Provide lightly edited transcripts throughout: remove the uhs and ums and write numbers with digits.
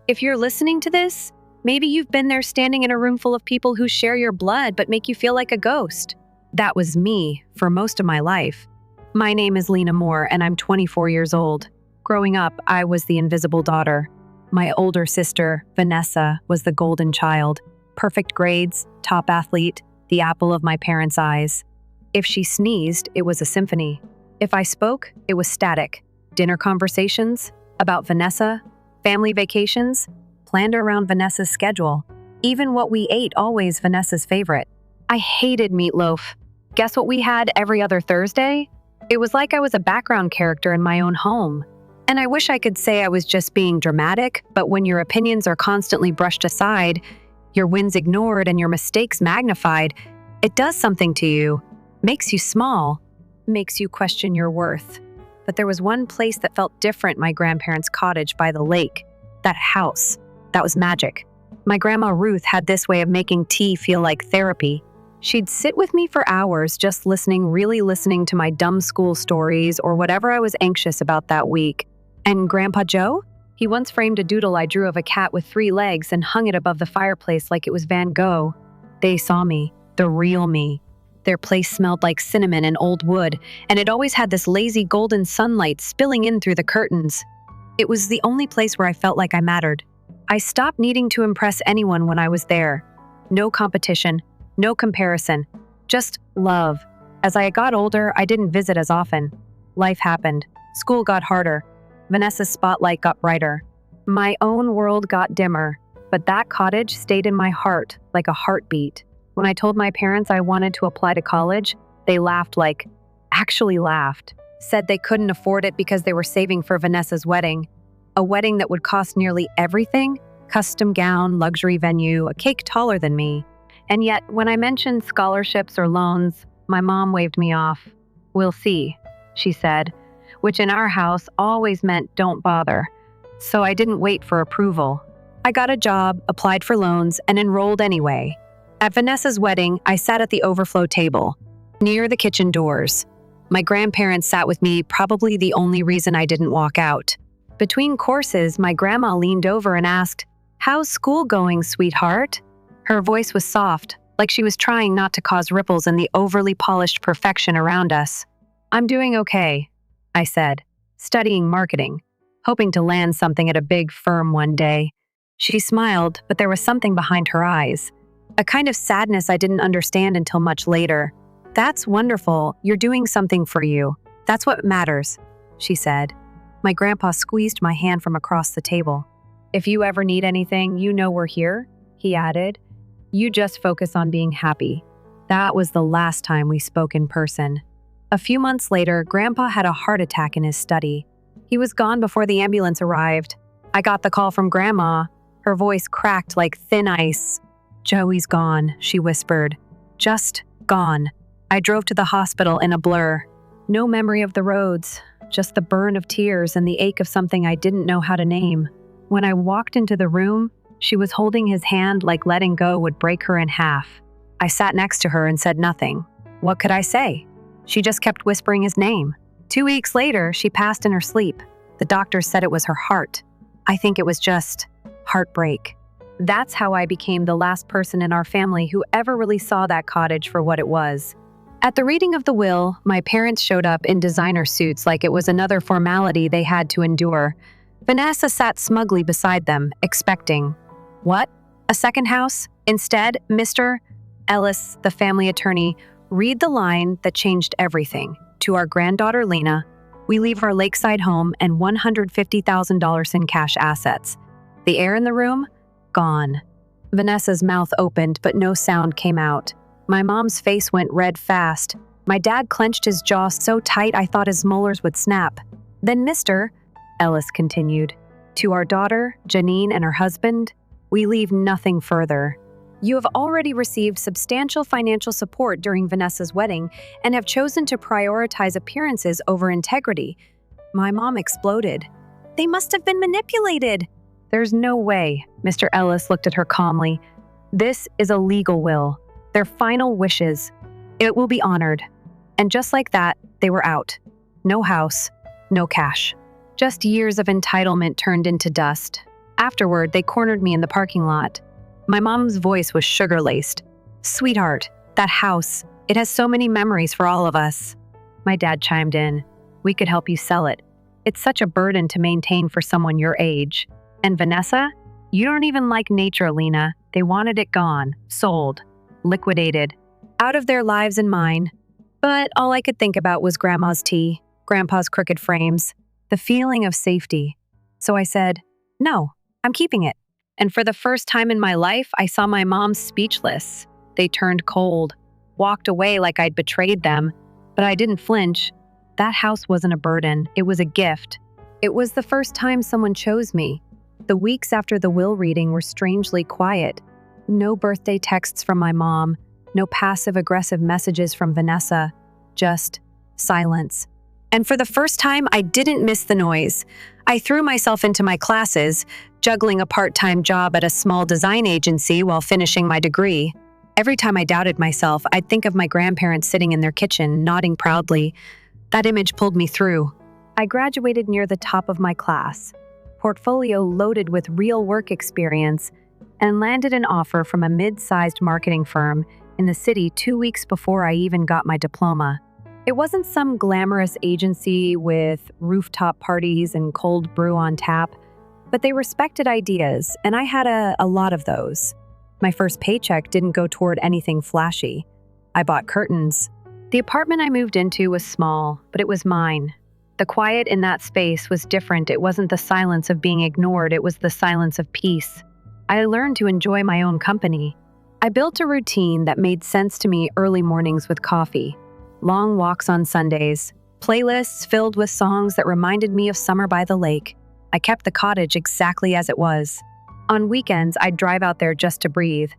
If you're listening to this, maybe you've been there standing in a room full of people who share your blood but make you feel like a ghost. That was me for most of my life. My name is Lena Moore, and I'm 24 years old. Growing up, I was the invisible daughter. My older sister, Vanessa, was the golden child. Perfect grades, top athlete, the apple of my parents' eyes. If she sneezed, it was a symphony. If I spoke, it was static. Dinner conversations about Vanessa, family vacations, planned around Vanessa's schedule. Even what we ate, always Vanessa's favorite. I hated meatloaf. Guess what we had every other Thursday? It was like I was a background character in my own home. And I wish I could say I was just being dramatic, but when your opinions are constantly brushed aside, your wins ignored, and your mistakes magnified, it does something to you. Makes you small. Makes you question your worth. But there was one place that felt different, my grandparents' cottage by the lake. That house. That was magic. My grandma Ruth had this way of making tea feel like therapy. She'd sit with me for hours just really listening to my dumb school stories or whatever I was anxious about that week. And Grandpa Joe? He once framed a doodle I drew of a cat with 3 legs and hung it above the fireplace like it was Van Gogh. They saw me, the real me. Their place smelled like cinnamon and old wood, and it always had this lazy golden sunlight spilling in through the curtains. It was the only place where I felt like I mattered. I stopped needing to impress anyone when I was there. No competition, no comparison, just love. As I got older, I didn't visit as often. Life happened. School got harder. Vanessa's spotlight got brighter. My own world got dimmer, but that cottage stayed in my heart like a heartbeat. When I told my parents I wanted to apply to college, they actually laughed, said they couldn't afford it because they were saving for Vanessa's wedding. A wedding that would cost nearly everything, custom gown, luxury venue, a cake taller than me. And yet, when I mentioned scholarships or loans, my mom waved me off. "We'll see," she said, which in our house always meant don't bother. So I didn't wait for approval. I got a job, applied for loans, and enrolled anyway. At Vanessa's wedding, I sat at the overflow table, near the kitchen doors. My grandparents sat with me, probably the only reason I didn't walk out. Between courses, my grandma leaned over and asked, "How's school going, sweetheart?" Her voice was soft, like she was trying not to cause ripples in the overly polished perfection around us. "I'm doing okay," I said, studying marketing, hoping to land something at a big firm one day. She smiled, but there was something behind her eyes, a kind of sadness I didn't understand until much later. "That's wonderful. You're doing something for you. That's what matters," she said. My grandpa squeezed my hand from across the table. "If you ever need anything, you know we're here," he added. "You just focus on being happy." That was the last time we spoke in person. A few months later, Grandpa had a heart attack in his study. He was gone before the ambulance arrived. I got the call from Grandma. Her voice cracked like thin ice. "Joey's gone," she whispered. "Just gone." I drove to the hospital in a blur. No memory of the roads, just the burn of tears and the ache of something I didn't know how to name. When I walked into the room, she was holding his hand like letting go would break her in half. I sat next to her and said nothing. What could I say? She just kept whispering his name. 2 weeks later, she passed in her sleep. The doctors said it was her heart. I think it was just heartbreak. That's how I became the last person in our family who ever really saw that cottage for what it was. At the reading of the will, my parents showed up in designer suits like it was another formality they had to endure. Vanessa sat smugly beside them, expecting. What? A second house? Instead, Mr. Ellis, the family attorney, read the line that changed everything. To our granddaughter Lena, we leave our lakeside home and $150,000 in cash assets. The air in the room? Gone. Vanessa's mouth opened, but no sound came out. My mom's face went red fast. My dad clenched his jaw so tight I thought his molars would snap. Then Mr. Ellis continued, "To our daughter, Janine, and her husband, we leave nothing further. You have already received substantial financial support during Vanessa's wedding and have chosen to prioritize appearances over integrity." My mom exploded. "They must have been manipulated." "There's no way," Mr. Ellis looked at her calmly. "This is a legal will. Their final wishes. It will be honored." And just like that, they were out. No house, no cash. Just years of entitlement turned into dust. Afterward, they cornered me in the parking lot. My mom's voice was sugar-laced. "Sweetheart, that house, it has so many memories for all of us." My dad chimed in. "We could help you sell it. It's such a burden to maintain for someone your age. And Vanessa, you don't even like nature, Lena. They wanted it gone, sold, liquidated, out of their lives and mine." But all I could think about was Grandma's tea, Grandpa's crooked frames, the feeling of safety. So I said, "No, I'm keeping it." And for the first time in my life, I saw my mom speechless. They turned cold, walked away like I'd betrayed them, but I didn't flinch. That house wasn't a burden, it was a gift. It was the first time someone chose me. The weeks after the will reading were strangely quiet. No birthday texts from my mom, no passive-aggressive messages from Vanessa, just silence. And for the first time, I didn't miss the noise. I threw myself into my classes, juggling a part-time job at a small design agency while finishing my degree. Every time I doubted myself, I'd think of my grandparents sitting in their kitchen, nodding proudly. That image pulled me through. I graduated near the top of my class, portfolio loaded with real work experience, and landed an offer from a mid-sized marketing firm in the city 2 weeks before I even got my diploma. It wasn't some glamorous agency with rooftop parties and cold brew on tap, but they respected ideas, and I had a lot of those. My first paycheck didn't go toward anything flashy. I bought curtains. The apartment I moved into was small, but it was mine. The quiet in that space was different. It wasn't the silence of being ignored, it was the silence of peace. I learned to enjoy my own company. I built a routine that made sense to me: early mornings with coffee, long walks on Sundays, playlists filled with songs that reminded me of summer by the lake. I kept the cottage exactly as it was. On weekends, I'd drive out there just to breathe.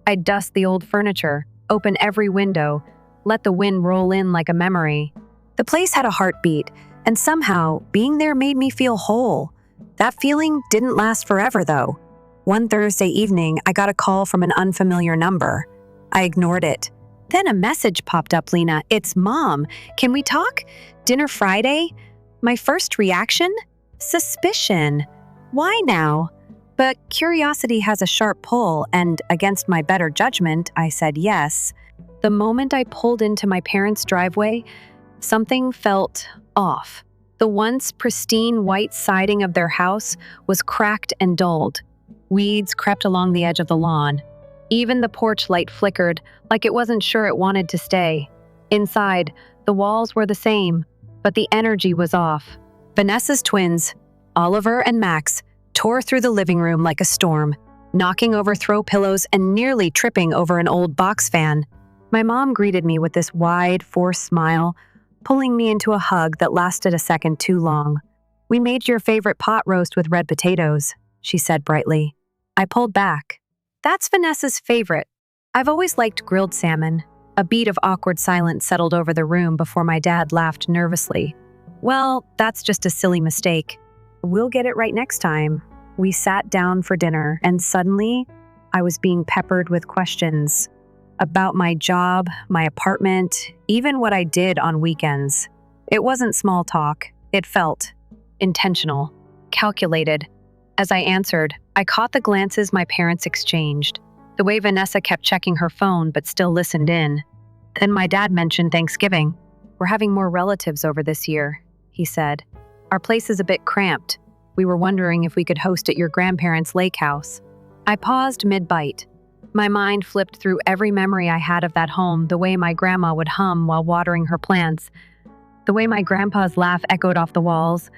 I'd dust the old furniture, open every window, let the wind roll in like a memory. The place had a heartbeat, and somehow, being there made me feel whole. That feeling didn't last forever, though. One Thursday evening, I got a call from an unfamiliar number. I ignored it. Then a message popped up, "Lena, it's Mom. Can we talk? Dinner Friday?" My first reaction? Suspicion. Why now? But curiosity has a sharp pull, and against my better judgment, I said yes. The moment I pulled into my parents' driveway, something felt off. The once pristine white siding of their house was cracked and dulled. Weeds crept along the edge of the lawn. Even the porch light flickered, like it wasn't sure it wanted to stay. Inside, the walls were the same, but the energy was off. Vanessa's twins, Oliver and Max, tore through the living room like a storm, knocking over throw pillows and nearly tripping over an old box fan. My mom greeted me with this wide, forced smile, pulling me into a hug that lasted a second too long. "We made your favorite pot roast with red potatoes," she said brightly. I pulled back. "That's Vanessa's favorite. I've always liked grilled salmon." A beat of awkward silence settled over the room before my dad laughed nervously. "Well, that's just a silly mistake. We'll get it right next time." We sat down for dinner, and suddenly, I was being peppered with questions about my job, my apartment, even what I did on weekends. It wasn't small talk. It felt intentional, calculated. As I answered, I caught the glances my parents exchanged, the way Vanessa kept checking her phone but still listened in. Then my dad mentioned Thanksgiving. "We're having more relatives over this year," he said. "Our place is a bit cramped. We were wondering if we could host at your grandparents' lake house." I paused mid-bite. My mind flipped through every memory I had of that home, the way my grandma would hum while watering her plants, the way my grandpa's laugh echoed off the walls.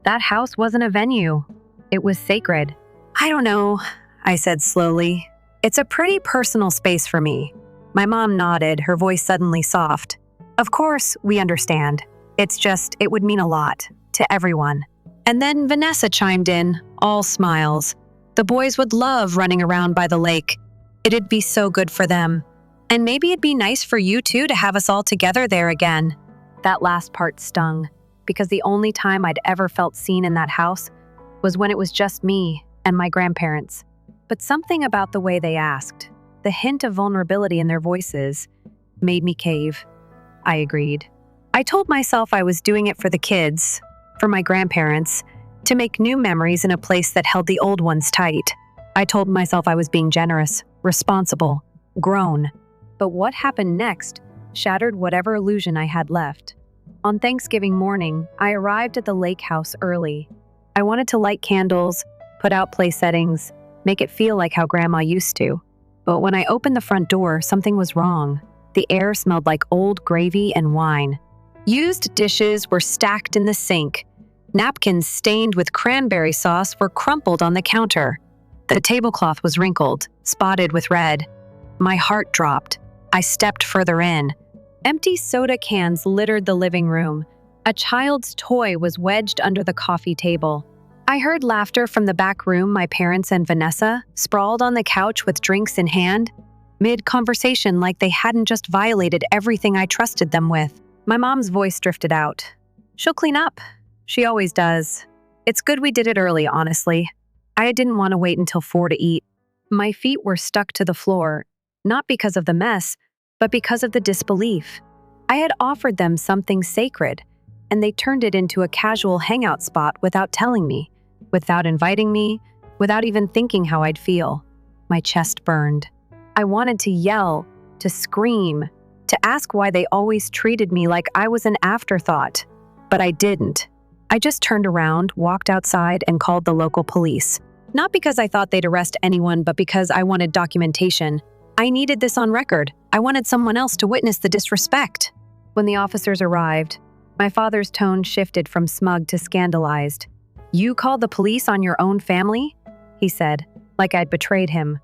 That house wasn't a venue. It was sacred. "I don't know," I said slowly. "It's a pretty personal space for me." My mom nodded, her voice suddenly soft. "Of course, we understand. It's just, it would mean a lot to everyone." And then Vanessa chimed in, all smiles. The boys would love running around by the lake. It'd be so good for them. And maybe it'd be nice for you too to have us all together there again. That last part stung, because the only time I'd ever felt seen in that house was when it was just me and my grandparents. But something about the way they asked, the hint of vulnerability in their voices, made me cave. I agreed. I told myself I was doing it for the kids, for my grandparents, to make new memories in a place that held the old ones tight. I told myself I was being generous, responsible, grown. But what happened next shattered whatever illusion I had left. On Thanksgiving morning, I arrived at the lake house early. I wanted to light candles, put out place settings, make it feel like how Grandma used to. But when I opened the front door, something was wrong. The air smelled like old gravy and wine. Used dishes were stacked in the sink. Napkins stained with cranberry sauce were crumpled on the counter. The tablecloth was wrinkled, spotted with red. My heart dropped. I stepped further in. Empty soda cans littered the living room. A child's toy was wedged under the coffee table. I heard laughter from the back room. My parents and Vanessa, sprawled on the couch with drinks in hand, mid-conversation like they hadn't just violated everything I trusted them with. My mom's voice drifted out. "She'll clean up. She always does. It's good we did it early, honestly. I didn't want to wait until 4 to eat." My feet were stuck to the floor, not because of the mess, but because of the disbelief. I had offered them something sacred, and they turned it into a casual hangout spot without telling me, without inviting me, without even thinking how I'd feel. My chest burned. I wanted to yell, to scream, to ask why they always treated me like I was an afterthought. But I didn't. I just turned around, walked outside, and called the local police. Not because I thought they'd arrest anyone, but because I wanted documentation. I needed this on record. I wanted someone else to witness the disrespect. When the officers arrived, my father's tone shifted from smug to scandalized. "You called the police on your own family?" he said, like I'd betrayed him.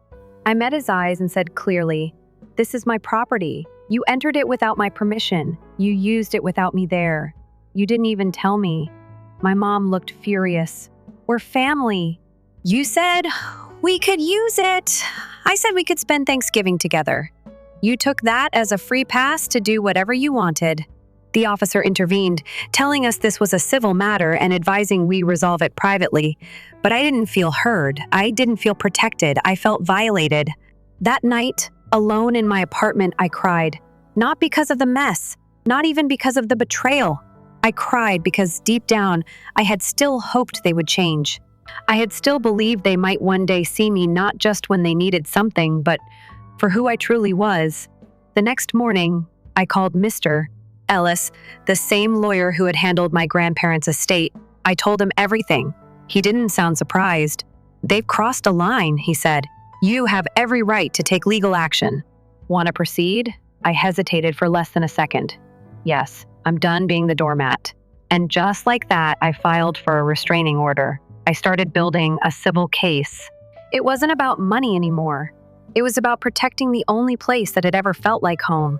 I met his eyes and said clearly, "This is my property. You entered it without my permission. You used it without me there. You didn't even tell me." My mom looked furious. "We're family." "You said we could use it. I said we could spend Thanksgiving together. You took that as a free pass to do whatever you wanted." The officer intervened, telling us this was a civil matter and advising we resolve it privately. But I didn't feel heard. I didn't feel protected. I felt violated. That night, alone in my apartment, I cried. Not because of the mess, not even because of the betrayal. I cried because deep down, I had still hoped they would change. I had still believed they might one day see me not just when they needed something, but for who I truly was. The next morning, I called Mr. Ellis, the same lawyer who had handled my grandparents' estate. I told him everything. He didn't sound surprised. "They've crossed a line," he said. "You have every right to take legal action." "Want to proceed?" I hesitated for less than a second. "Yes, I'm done being the doormat." And just like that, I filed for a restraining order. I started building a civil case. It wasn't about money anymore. It was about protecting the only place that had ever felt like home.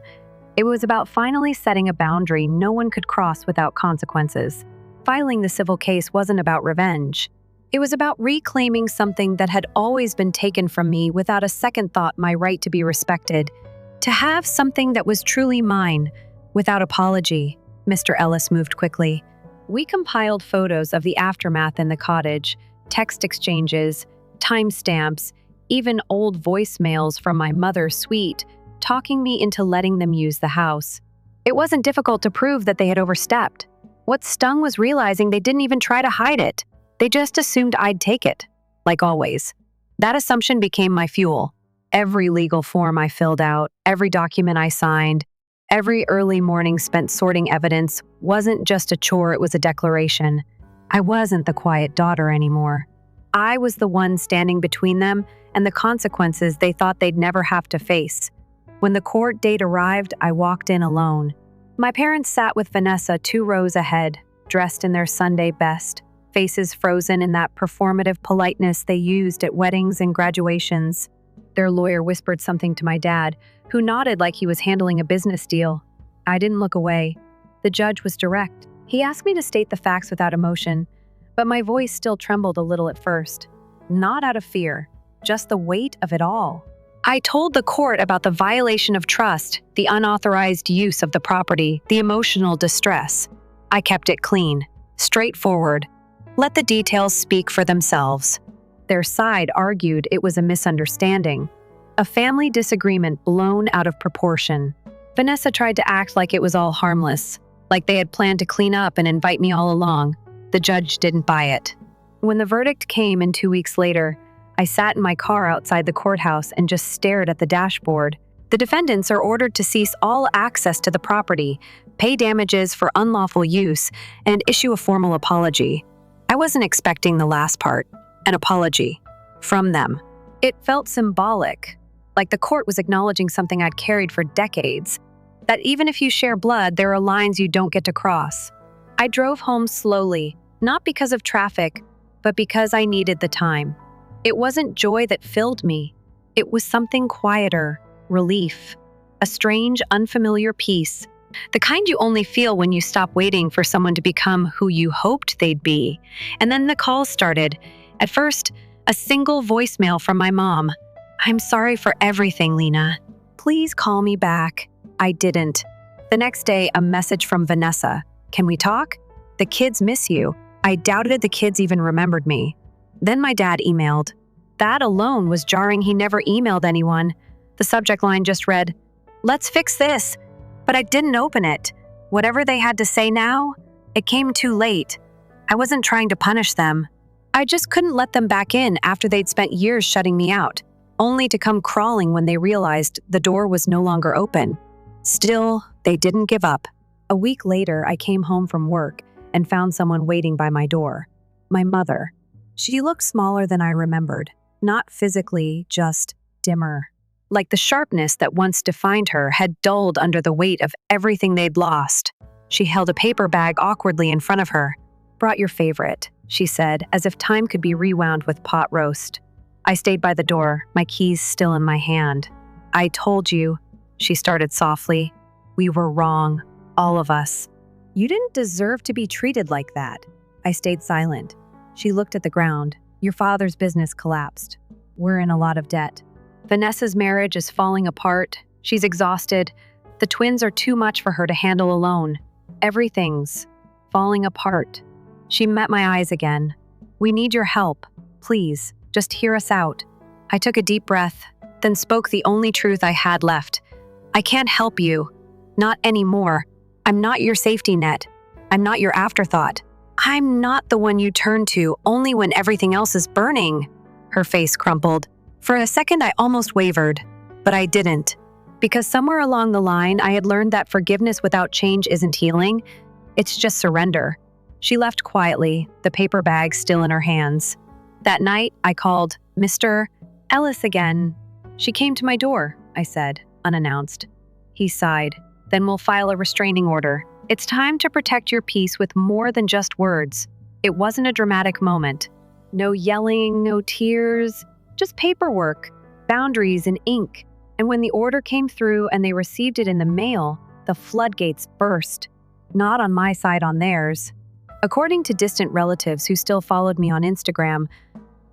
It was about finally setting a boundary no one could cross without consequences. Filing the civil case wasn't about revenge. It was about reclaiming something that had always been taken from me without a second thought, my right to be respected. To have something that was truly mine, without apology. Mr. Ellis moved quickly. We compiled photos of the aftermath in the cottage, text exchanges, timestamps, even old voicemails from my mother's suite, talking me into letting them use the house. It wasn't difficult to prove that they had overstepped. What stung was realizing they didn't even try to hide it. They just assumed I'd take it, like always. That assumption became my fuel. Every legal form I filled out, every document I signed, every early morning spent sorting evidence wasn't just a chore, it was a declaration. I wasn't the quiet daughter anymore. I was the one standing between them and the consequences they thought they'd never have to face. When the court date arrived, I walked in alone. My parents sat with Vanessa 2 rows ahead, dressed in their Sunday best, faces frozen in that performative politeness they used at weddings and graduations. Their lawyer whispered something to my dad, who nodded like he was handling a business deal. I didn't look away. The judge was direct. He asked me to state the facts without emotion, but my voice still trembled a little at first. Not out of fear, just the weight of it all. I told the court about the violation of trust, the unauthorized use of the property, the emotional distress. I kept it clean, straightforward. Let the details speak for themselves. Their side argued it was a misunderstanding, a family disagreement blown out of proportion. Vanessa tried to act like it was all harmless, like they had planned to clean up and invite me all along. The judge didn't buy it. When the verdict came in 2 weeks later, I sat in my car outside the courthouse and just stared at the dashboard. The defendants are ordered to cease all access to the property, pay damages for unlawful use, and issue a formal apology. I wasn't expecting the last part, an apology, from them. It felt symbolic, like the court was acknowledging something I'd carried for decades, that even if you share blood, there are lines you don't get to cross. I drove home slowly, not because of traffic, but because I needed the time. It wasn't joy that filled me. It was something quieter, relief, a strange, unfamiliar peace, the kind you only feel when you stop waiting for someone to become who you hoped they'd be. And then the calls started. At first, a single voicemail from my mom. "I'm sorry for everything, Lena. Please call me back." I didn't. The next day, a message from Vanessa. "Can we talk? The kids miss you." I doubted the kids even remembered me. Then my dad emailed. That alone was jarring. He never emailed anyone. The subject line just read, "Let's fix this." But I didn't open it. Whatever they had to say now, it came too late. I wasn't trying to punish them. I just couldn't let them back in after they'd spent years shutting me out, only to come crawling when they realized the door was no longer open. Still, they didn't give up. A week later, I came home from work and found someone waiting by my door. My mother. She looked smaller than I remembered. Not physically, just dimmer. Like the sharpness that once defined her had dulled under the weight of everything they'd lost. She held a paper bag awkwardly in front of her. "Brought your favorite," she said, as if time could be rewound with pot roast. I stayed by the door, my keys still in my hand. "I told you," she started softly. "We were wrong, all of us. You didn't deserve to be treated like that." I stayed silent. She looked at the ground. "Your father's business collapsed. We're in a lot of debt. Vanessa's marriage is falling apart. She's exhausted. The twins are too much for her to handle alone. Everything's falling apart." She met my eyes again. "We need your help. Please, just hear us out." I took a deep breath, then spoke the only truth I had left. "I can't help you. Not anymore. I'm not your safety net. I'm not your afterthought. I'm not the one you turn to only when everything else is burning." Her face crumpled. For a second, I almost wavered, but I didn't. Because somewhere along the line, I had learned that forgiveness without change isn't healing. It's just surrender. She left quietly, the paper bag still in her hands. That night, I called Mr. Ellis again. "She came to my door," I said, unannounced. He sighed. "Then we'll file a restraining order. It's time to protect your peace with more than just words." It wasn't a dramatic moment. No yelling, no tears, just paperwork, boundaries, and ink. And when the order came through and they received it in the mail, the floodgates burst. Not on my side, on theirs. According to distant relatives who still followed me on Instagram,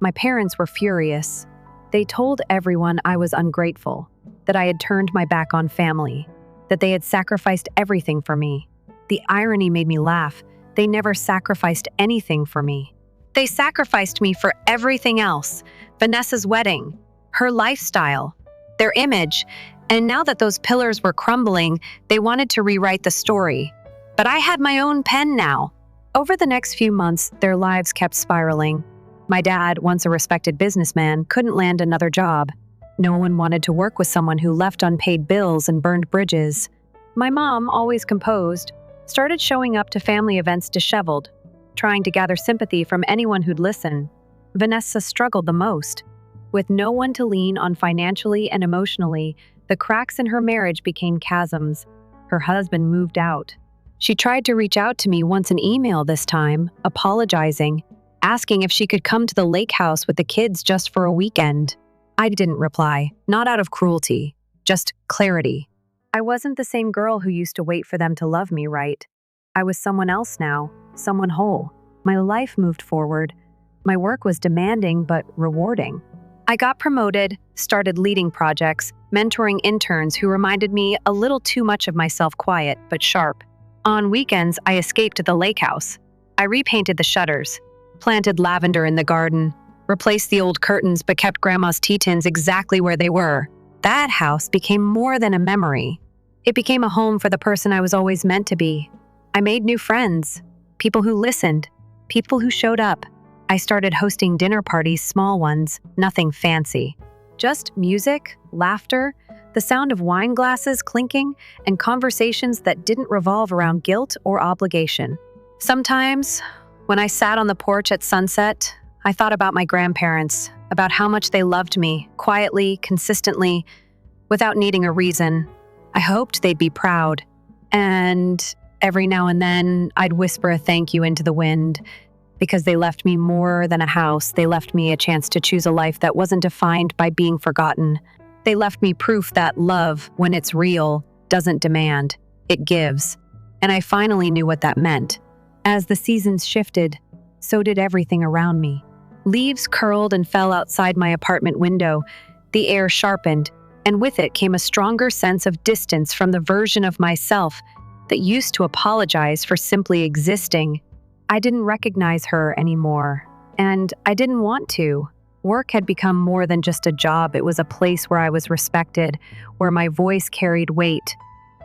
my parents were furious. They told everyone I was ungrateful, that I had turned my back on family, that they had sacrificed everything for me. The irony made me laugh. They never sacrificed anything for me. They sacrificed me for everything else. Vanessa's wedding, her lifestyle, their image. And now that those pillars were crumbling, they wanted to rewrite the story. But I had my own pen now. Over the next few months, their lives kept spiraling. My dad, once a respected businessman, couldn't land another job. No one wanted to work with someone who left unpaid bills and burned bridges. My mom, always composed, started showing up to family events disheveled, trying to gather sympathy from anyone who'd listen. Vanessa struggled the most. With no one to lean on financially and emotionally, the cracks in her marriage became chasms. Her husband moved out. She tried to reach out to me once in email this time, apologizing, asking if she could come to the lake house with the kids just for a weekend. I didn't reply, not out of cruelty, just clarity. I wasn't the same girl who used to wait for them to love me right. I was someone else now, someone whole. My life moved forward. My work was demanding but rewarding. I got promoted, started leading projects, mentoring interns who reminded me a little too much of myself, quiet but sharp. On weekends, I escaped to the lake house. I repainted the shutters, planted lavender in the garden, replaced the old curtains but kept Grandma's tea tins exactly where they were. That house became more than a memory. It became a home for the person I was always meant to be. I made new friends, people who listened, people who showed up. I started hosting dinner parties, small ones, nothing fancy. Just music, laughter, the sound of wine glasses clinking, and conversations that didn't revolve around guilt or obligation. Sometimes, when I sat on the porch at sunset, I thought about my grandparents, about how much they loved me, quietly, consistently, without needing a reason. I hoped they'd be proud. And every now and then, I'd whisper a thank you into the wind, because they left me more than a house. They left me a chance to choose a life that wasn't defined by being forgotten. They left me proof that love, when it's real, doesn't demand, it gives. And I finally knew what that meant. As the seasons shifted, so did everything around me. Leaves curled and fell outside my apartment window. The air sharpened, and with it came a stronger sense of distance from the version of myself that used to apologize for simply existing. I didn't recognize her anymore, and I didn't want to. Work had become more than just a job. It was a place where I was respected, where my voice carried weight.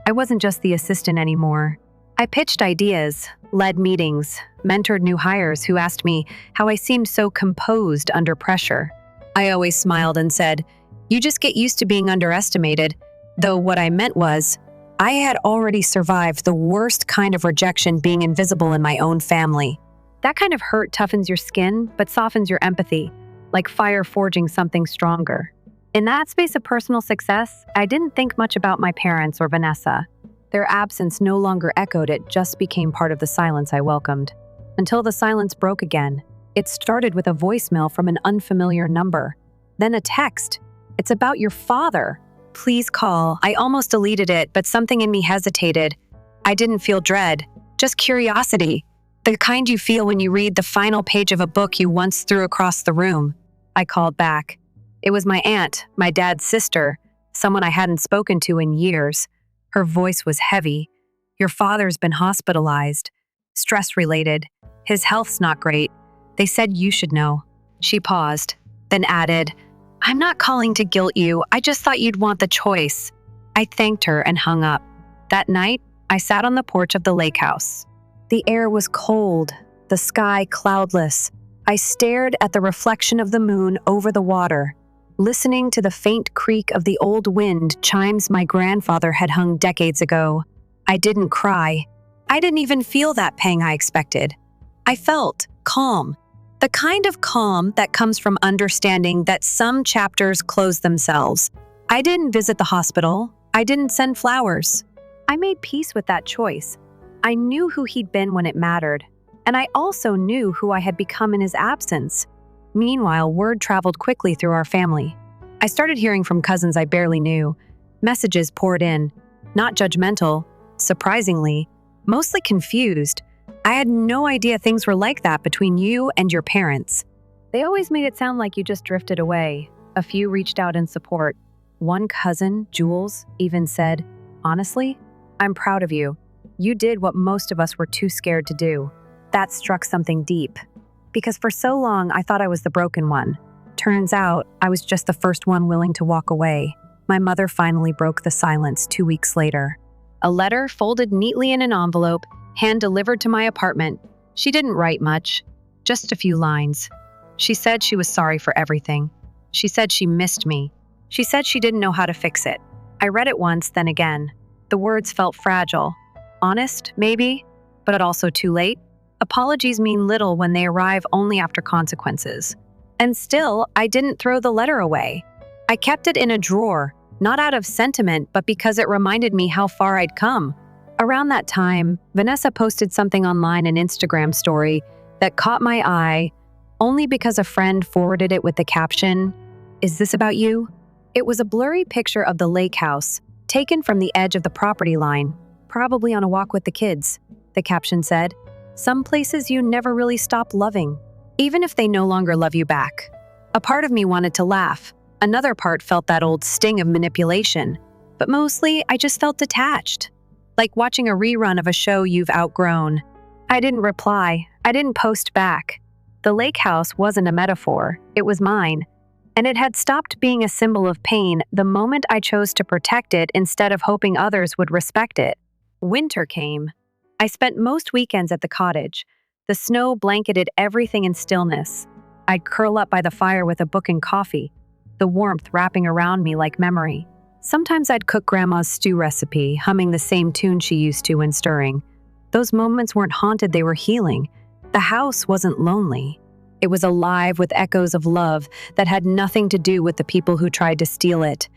I wasn't just the assistant anymore. I pitched ideas, led meetings, mentored new hires who asked me how I seemed so composed under pressure. I always smiled and said, "You just get used to being underestimated," though what I meant was, I had already survived the worst kind of rejection, being invisible in my own family. That kind of hurt toughens your skin, but softens your empathy, like fire forging something stronger. In that space of personal success, I didn't think much about my parents or Vanessa. Their absence no longer echoed, it just became part of the silence I welcomed. Until the silence broke again. It started with a voicemail from an unfamiliar number. Then a text. "It's about your father. Please call." I almost deleted it, but something in me hesitated. I didn't feel dread, just curiosity. The kind you feel when you read the final page of a book you once threw across the room. I called back. It was my aunt, my dad's sister, someone I hadn't spoken to in years. Her voice was heavy. "Your father's been hospitalized. Stress-related. His health's not great. They said you should know." She paused, then added, "I'm not calling to guilt you. I just thought you'd want the choice." I thanked her and hung up. That night, I sat on the porch of the lake house. The air was cold, the sky cloudless. I stared at the reflection of the moon over the water, listening to the faint creak of the old wind chimes my grandfather had hung decades ago. I didn't cry. I didn't even feel that pang I expected. I felt calm. The kind of calm that comes from understanding that some chapters close themselves. I didn't visit the hospital. I didn't send flowers. I made peace with that choice. I knew who he'd been when it mattered, and I also knew who I had become in his absence. Meanwhile, word traveled quickly through our family. I started hearing from cousins I barely knew. Messages poured in, not judgmental, surprisingly, mostly confused. I had no idea things were like that between you and your parents. They always made it sound like you just drifted away. A few reached out in support. One cousin, Jules, even said, "Honestly, I'm proud of you. You did what most of us were too scared to do." That struck something deep. Because for so long, I thought I was the broken one. Turns out, I was just the first one willing to walk away. My mother finally broke the silence 2 weeks later. A letter folded neatly in an envelope, hand-delivered to my apartment. She didn't write much, just a few lines. She said she was sorry for everything. She said she missed me. She said she didn't know how to fix it. I read it once, then again. The words felt fragile. Honest, maybe, but also too late. Apologies mean little when they arrive only after consequences. And still, I didn't throw the letter away. I kept it in a drawer, not out of sentiment, but because it reminded me how far I'd come. Around that time, Vanessa posted something online, an Instagram story, that caught my eye only because a friend forwarded it with the caption, "Is this about you?" It was a blurry picture of the lake house, taken from the edge of the property line, probably on a walk with the kids. The caption said, "Some places you never really stop loving, even if they no longer love you back." A part of me wanted to laugh. Another part felt that old sting of manipulation. But mostly, I just felt detached. Like watching a rerun of a show you've outgrown. I didn't reply. I didn't post back. The lake house wasn't a metaphor. It was mine. And it had stopped being a symbol of pain the moment I chose to protect it instead of hoping others would respect it. Winter came. I spent most weekends at the cottage. The snow blanketed everything in stillness. I'd curl up by the fire with a book and coffee, the warmth wrapping around me like memory. Sometimes I'd cook Grandma's stew recipe, humming the same tune she used to when stirring. Those moments weren't haunted, they were healing. The house wasn't lonely. It was alive with echoes of love that had nothing to do with the people who tried to steal it.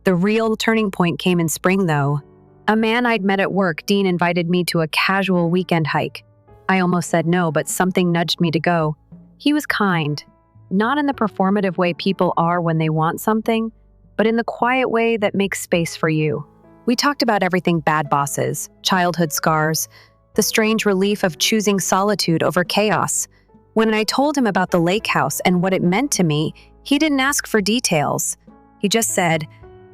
The real turning point came in spring, though. A man I'd met at work, Dean, invited me to a casual weekend hike. I almost said no, but something nudged me to go. He was kind, not in the performative way people are when they want something, but in the quiet way that makes space for you. We talked about everything: bad bosses, childhood scars, the strange relief of choosing solitude over chaos. When I told him about the lake house and what it meant to me, he didn't ask for details. He just said,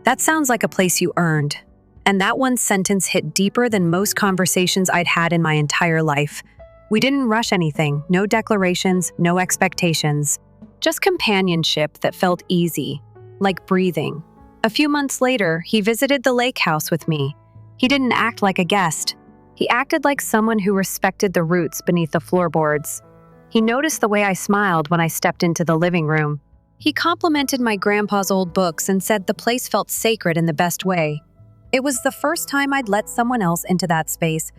"That sounds like a place you earned." And that one sentence hit deeper than most conversations I'd had in my entire life. We didn't rush anything, no declarations, no expectations. Just companionship that felt easy, like breathing. A few months later, he visited the lake house with me. He didn't act like a guest. He acted like someone who respected the roots beneath the floorboards. He noticed the way I smiled when I stepped into the living room. He complimented my grandpa's old books and said the place felt sacred in the best way. It was the first time I'd let someone else into that space,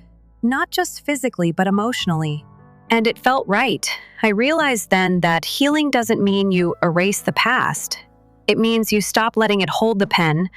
not just physically, but emotionally. And it felt right. I realized then that healing doesn't mean you erase the past. It means you stop letting it hold the pen.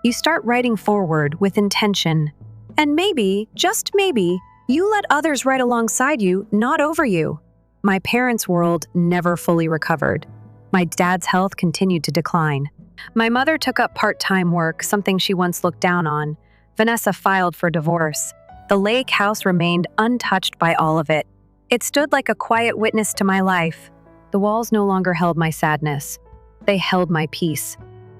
You start writing forward with intention. And maybe, just maybe, you let others write alongside you, not over you. My parents' world never fully recovered. My dad's health continued to decline. My mother took up part-time work, something she once looked down on. Vanessa filed for divorce. The lake house remained untouched by all of it. It stood like a quiet witness to my life. The walls no longer held my sadness. They held my peace.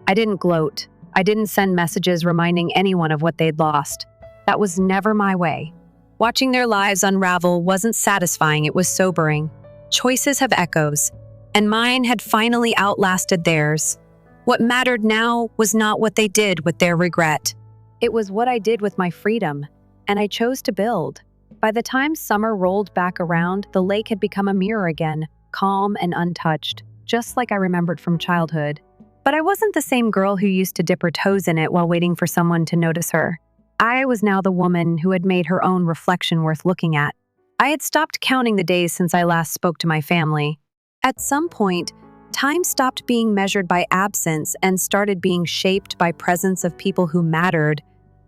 I didn't gloat. I didn't send messages reminding anyone of what they'd lost. That was never my way. Watching their lives unravel wasn't satisfying, it was sobering. Choices have echoes, and mine had finally outlasted theirs. What mattered now was not what they did with their regret. It was what I did with my freedom, and I chose to build. By the time summer rolled back around, the lake had become a mirror again, calm and untouched, just like I remembered from childhood. But I wasn't the same girl who used to dip her toes in it while waiting for someone to notice her. I was now the woman who had made her own reflection worth looking at. I had stopped counting the days since I last spoke to my family. At some point, time stopped being measured by absence and started being shaped by presence of people who mattered,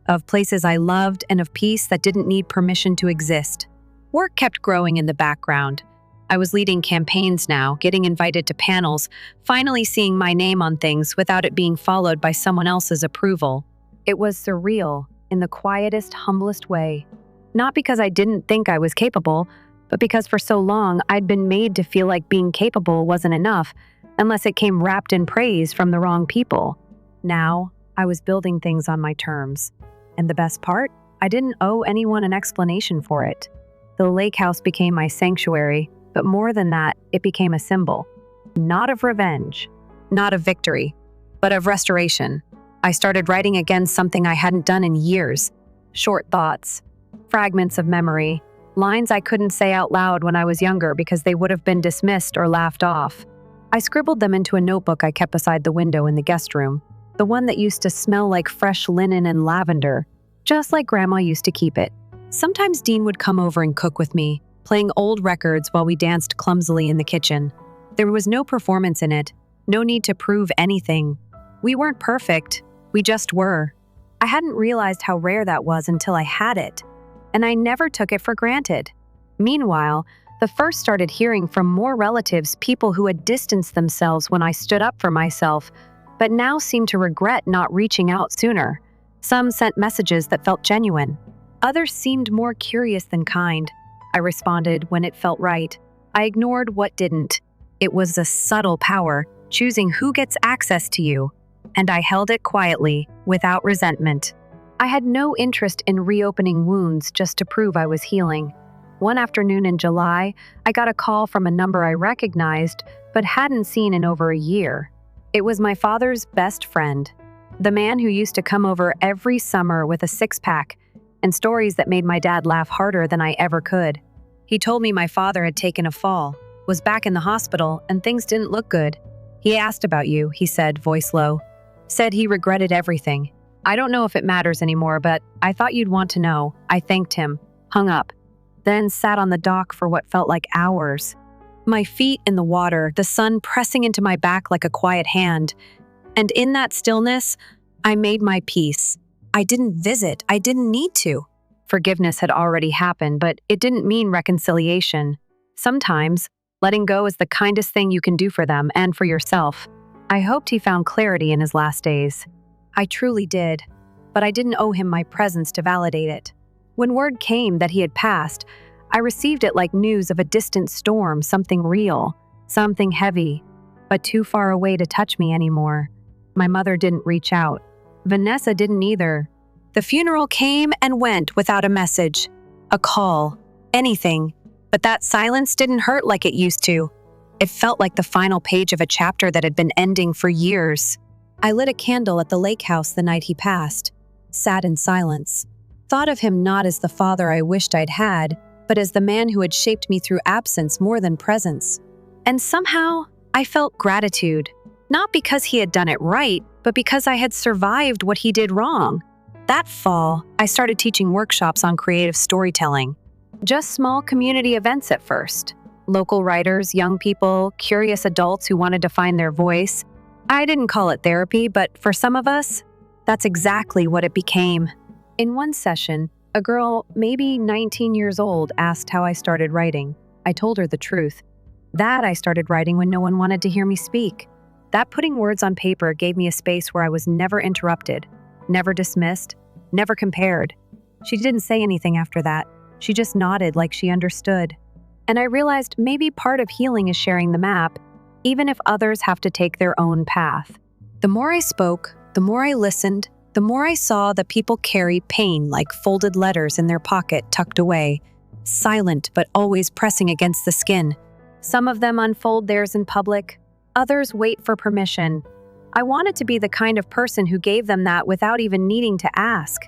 of places I loved, and of peace that didn't need permission to exist. Work kept growing in the background. I was leading campaigns now, getting invited to panels, finally seeing my name on things without it being followed by someone else's approval. It was surreal, in the quietest, humblest way. Not because I didn't think I was capable, but because for so long I'd been made to feel like being capable wasn't enough, unless it came wrapped in praise from the wrong people. Now, I was building things on my terms. And the best part? I didn't owe anyone an explanation for it. The lake house became my sanctuary, but more than that, it became a symbol. Not of revenge, not of victory, but of restoration. I started writing again something I hadn't done in years. Short thoughts, fragments of memory, lines I couldn't say out loud when I was younger because they would have been dismissed or laughed off. I scribbled them into a notebook I kept beside the window in the guest room, the one that used to smell like fresh linen and lavender, just like Grandma used to keep it. Sometimes Dean would come over and cook with me, playing old records while we danced clumsily in the kitchen. There was no performance in it, no need to prove anything. We weren't perfect, we just were. I hadn't realized how rare that was until I had it, and I never took it for granted. Meanwhile, the first started hearing from more relatives, people who had distanced themselves when I stood up for myself, but now seemed to regret not reaching out sooner. Some sent messages that felt genuine. Others seemed more curious than kind. I responded when it felt right. I ignored what didn't. It was a subtle power, choosing who gets access to you. And I held it quietly, without resentment. I had no interest in reopening wounds just to prove I was healing. One afternoon in July, I got a call from a number I recognized, but hadn't seen in over a year. It was my father's best friend, the man who used to come over every summer with a six-pack and stories that made my dad laugh harder than I ever could. He told me my father had taken a fall, was back in the hospital, and things didn't look good. He asked about you, he said, voice low. Said he regretted everything. I don't know if it matters anymore, but I thought you'd want to know. I thanked him, hung up, then sat on the dock for what felt like hours. My feet in the water, the sun pressing into my back like a quiet hand. And in that stillness, I made my peace. I didn't visit. I didn't need to. Forgiveness had already happened, but it didn't mean reconciliation. Sometimes, letting go is the kindest thing you can do for them and for yourself. I hoped he found clarity in his last days. I truly did, but I didn't owe him my presence to validate it. When word came that he had passed, I received it like news of a distant storm, something real, something heavy, but too far away to touch me anymore. My mother didn't reach out. Vanessa didn't either. The funeral came and went without a message, a call, anything. But that silence didn't hurt like it used to. It felt like the final page of a chapter that had been ending for years. I lit a candle at the lake house the night he passed, sat in silence, thought of him not as the father I wished I'd had, but as the man who had shaped me through absence more than presence. And somehow, I felt gratitude, not because he had done it right, but because I had survived what he did wrong. That fall, I started teaching workshops on creative storytelling. Just small community events at first. Local writers, young people, curious adults who wanted to find their voice. I didn't call it therapy, but for some of us, that's exactly what it became. In one session, a girl, maybe 19 years old, asked how I started writing. I told her the truth. That I started writing when no one wanted to hear me speak. That putting words on paper gave me a space where I was never interrupted, never dismissed, never compared. She didn't say anything after that. She just nodded like she understood. And I realized maybe part of healing is sharing the map, even if others have to take their own path. The more I spoke, the more I listened, the more I saw that people carry pain like folded letters in their pocket tucked away, silent but always pressing against the skin. Some of them unfold theirs in public, others wait for permission. I wanted to be the kind of person who gave them that without even needing to ask.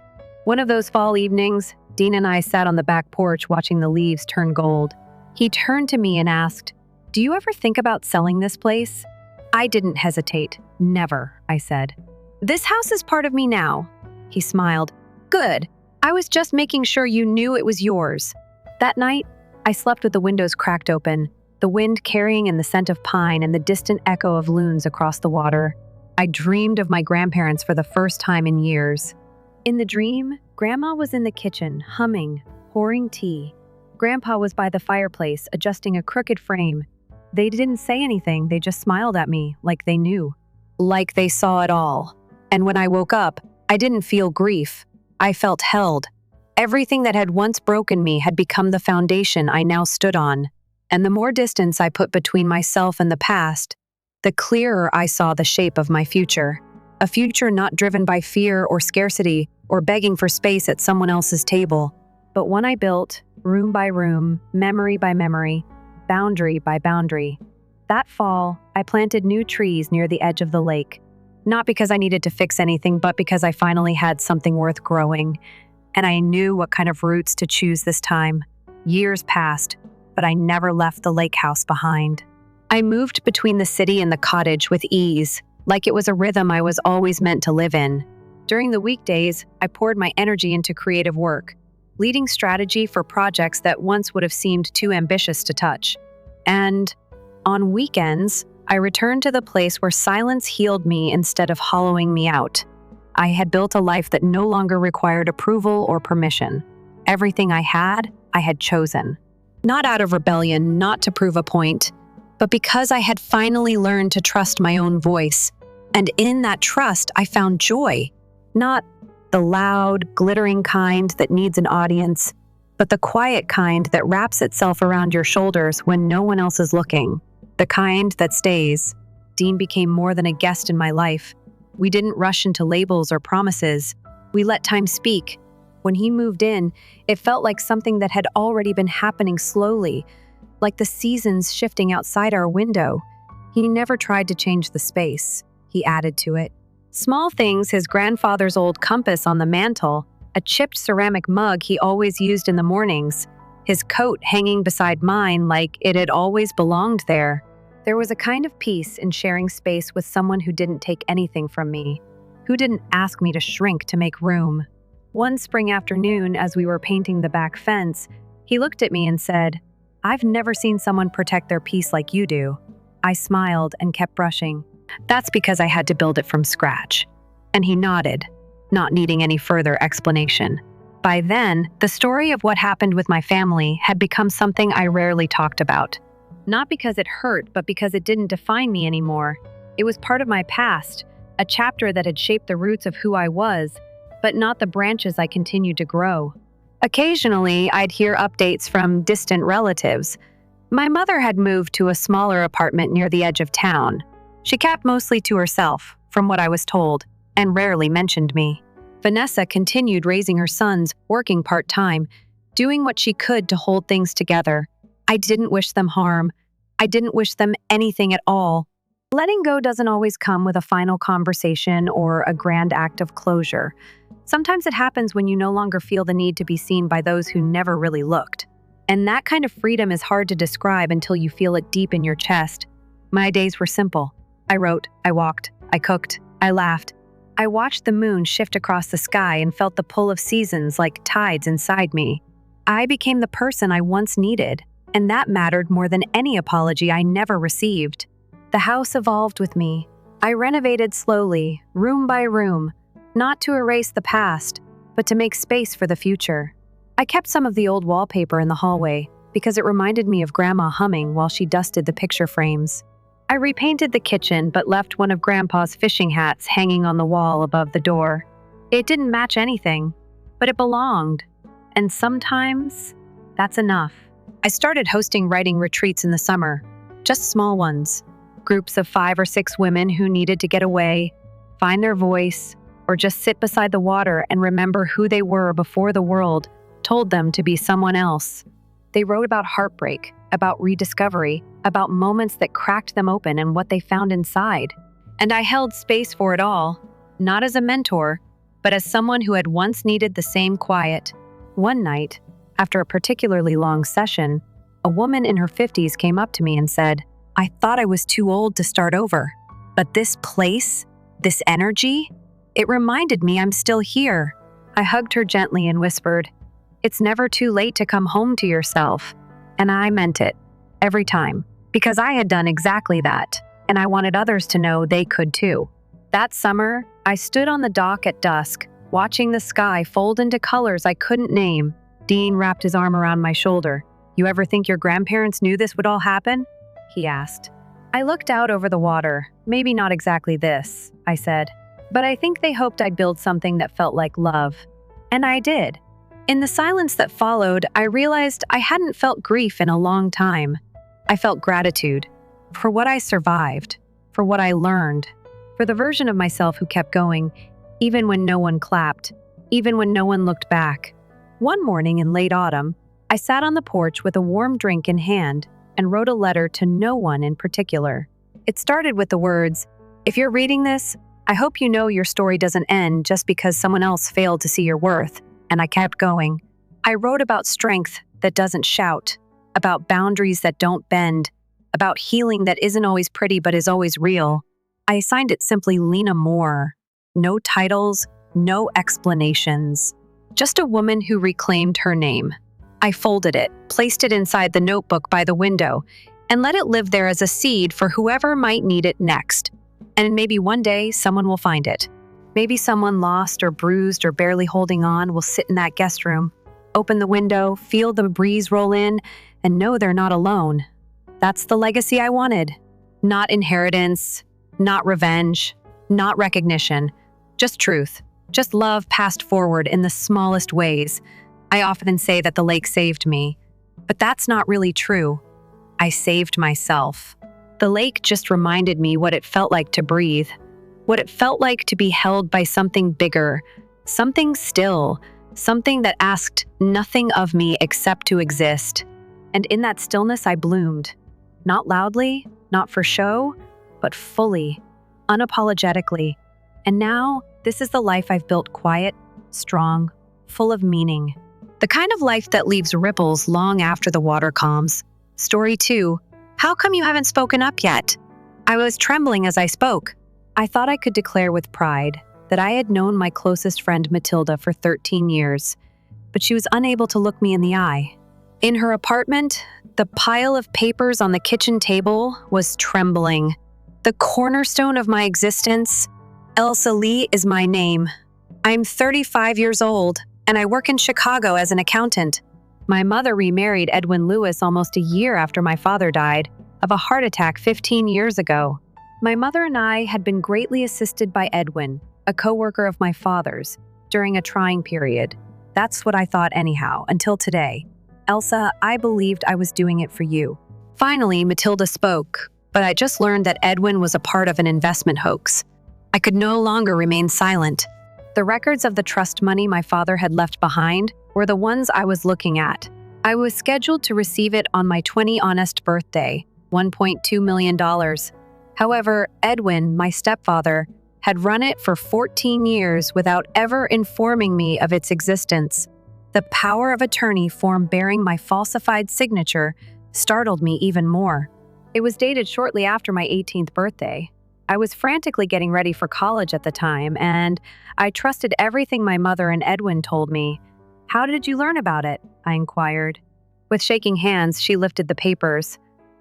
One of those fall evenings, Dean and I sat on the back porch watching the leaves turn gold. He turned to me and asked, "Do you ever think about selling this place?" I didn't hesitate. "Never," I said. "This house is part of me now." He smiled. "Good. I was just making sure you knew it was yours." That night, I slept with the windows cracked open, the wind carrying in the scent of pine and the distant echo of loons across the water. I dreamed of my grandparents for the first time in years. In the dream, Grandma was in the kitchen, humming, pouring tea. Grandpa was by the fireplace, adjusting a crooked frame. They didn't say anything, they just smiled at me, like they knew. Like they saw it all. And when I woke up, I didn't feel grief. I felt held. Everything that had once broken me had become the foundation I now stood on. And the more distance I put between myself and the past, the clearer I saw the shape of my future. A future not driven by fear or scarcity or begging for space at someone else's table, but one I built, room by room, memory by memory, boundary by boundary. That fall, I planted new trees near the edge of the lake. Not because I needed to fix anything, but because I finally had something worth growing. And I knew what kind of roots to choose this time. Years passed, but I never left the lake house behind. I moved between the city and the cottage with ease, like it was a rhythm I was always meant to live in. During the weekdays, I poured my energy into creative work, leading strategy for projects that once would have seemed too ambitious to touch. And on weekends, I returned to the place where silence healed me instead of hollowing me out. I had built a life that no longer required approval or permission. Everything I had chosen. Not out of rebellion, not to prove a point, but because I had finally learned to trust my own voice. And in that trust, I found joy. Not the loud, glittering kind that needs an audience, but the quiet kind that wraps itself around your shoulders when no one else is looking. The kind that stays. Dean became more than a guest in my life. We didn't rush into labels or promises. We let time speak. When he moved in, it felt like something that had already been happening slowly, like the seasons shifting outside our window. He never tried to change the space. He added to it. Small things, his grandfather's old compass on the mantle, a chipped ceramic mug he always used in the mornings, his coat hanging beside mine like it had always belonged there. There was a kind of peace in sharing space with someone who didn't take anything from me, who didn't ask me to shrink to make room. One spring afternoon, as we were painting the back fence, he looked at me and said, "I've never seen someone protect their peace like you do." I smiled and kept brushing. "That's because I had to build it from scratch." And he nodded, not needing any further explanation. By then, the story of what happened with my family had become something I rarely talked about. Not because it hurt, but because it didn't define me anymore. It was part of my past, a chapter that had shaped the roots of who I was, but not the branches I continued to grow. Occasionally, I'd hear updates from distant relatives. My mother had moved to a smaller apartment near the edge of town. She kept mostly to herself, from what I was told, and rarely mentioned me. Vanessa continued raising her sons, working part-time, doing what she could to hold things together. I didn't wish them harm. I didn't wish them anything at all. Letting go doesn't always come with a final conversation or a grand act of closure. Sometimes it happens when you no longer feel the need to be seen by those who never really looked. And that kind of freedom is hard to describe until you feel it deep in your chest. My days were simple. I wrote, I walked, I cooked, I laughed. I watched the moon shift across the sky and felt the pull of seasons like tides inside me. I became the person I once needed, and that mattered more than any apology I never received. The house evolved with me. I renovated slowly, room by room, not to erase the past, but to make space for the future. I kept some of the old wallpaper in the hallway because it reminded me of Grandma humming while she dusted the picture frames. I repainted the kitchen but left one of Grandpa's fishing hats hanging on the wall above the door. It didn't match anything, but it belonged. And sometimes, that's enough. I started hosting writing retreats in the summer, just small ones. Groups of 5 or 6 women who needed to get away, find their voice, or just sit beside the water and remember who they were before the world told them to be someone else. They wrote about heartbreak, about rediscovery, about moments that cracked them open and what they found inside. And I held space for it all, not as a mentor, but as someone who had once needed the same quiet. One night, after a particularly long session, a woman in her 50s came up to me and said, "I thought I was too old to start over, but this place, this energy, it reminded me I'm still here." I hugged her gently and whispered, "It's never too late to come home to yourself." And I meant it, every time, because I had done exactly that, and I wanted others to know they could too. That summer, I stood on the dock at dusk, watching the sky fold into colors I couldn't name. Dean wrapped his arm around my shoulder. "You ever think your grandparents knew this would all happen?" he asked. I looked out over the water. "Maybe not exactly this," I said, "but I think they hoped I'd build something that felt like love." And I did. In the silence that followed, I realized I hadn't felt grief in a long time. I felt gratitude for what I survived, for what I learned, for the version of myself who kept going, even when no one clapped, even when no one looked back. One morning in late autumn, I sat on the porch with a warm drink in hand and wrote a letter to no one in particular. It started with the words, "If you're reading this, I hope you know your story doesn't end just because someone else failed to see your worth." And I kept going. I wrote about strength that doesn't shout, about boundaries that don't bend, about healing that isn't always pretty but is always real. I assigned it simply Lena Moore. No titles, no explanations. Just a woman who reclaimed her name. I folded it, placed it inside the notebook by the window, and let it live there as a seed for whoever might need it next. And maybe one day someone will find it. Maybe someone lost or bruised or barely holding on will sit in that guest room, open the window, feel the breeze roll in, and know they're not alone. That's the legacy I wanted. Not inheritance, not revenge, not recognition, just truth, just love passed forward in the smallest ways. I often say that the lake saved me, but that's not really true. I saved myself. The lake just reminded me what it felt like to breathe, what it felt like to be held by something bigger, something still, something that asked nothing of me except to exist. And in that stillness, I bloomed. Not loudly, not for show, but fully, unapologetically. And now, this is the life I've built, quiet, strong, full of meaning. The kind of life that leaves ripples long after the water calms. Story 2. How come you haven't spoken up yet? I was trembling as I spoke. I thought I could declare with pride that I had known my closest friend Matilda for 13 years, but she was unable to look me in the eye. In her apartment, the pile of papers on the kitchen table was trembling. The cornerstone of my existence, Elsa Lee, is my name. I'm 35 years old, and I work in Chicago as an accountant. My mother remarried Edwin Lewis almost a year after my father died of a heart attack 15 years ago. My mother and I had been greatly assisted by Edwin, a coworker of my father's, during a trying period. That's what I thought anyhow, until today. Elsa, I believed I was doing it for you. Finally, Matilda spoke, but I just learned that Edwin was a part of an investment hoax. I could no longer remain silent. The records of the trust money my father had left behind were the ones I was looking at. I was scheduled to receive it on my 20th birthday, $1.2 million. However, Edwin, my stepfather, had run it for 14 years without ever informing me of its existence. The power of attorney form bearing my falsified signature startled me even more. It was dated shortly after my 18th birthday. I was frantically getting ready for college at the time, and I trusted everything my mother and Edwin told me. How did you learn about it? I inquired. With shaking hands, she lifted the papers.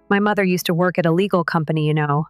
My mother used to work at a legal company, you know.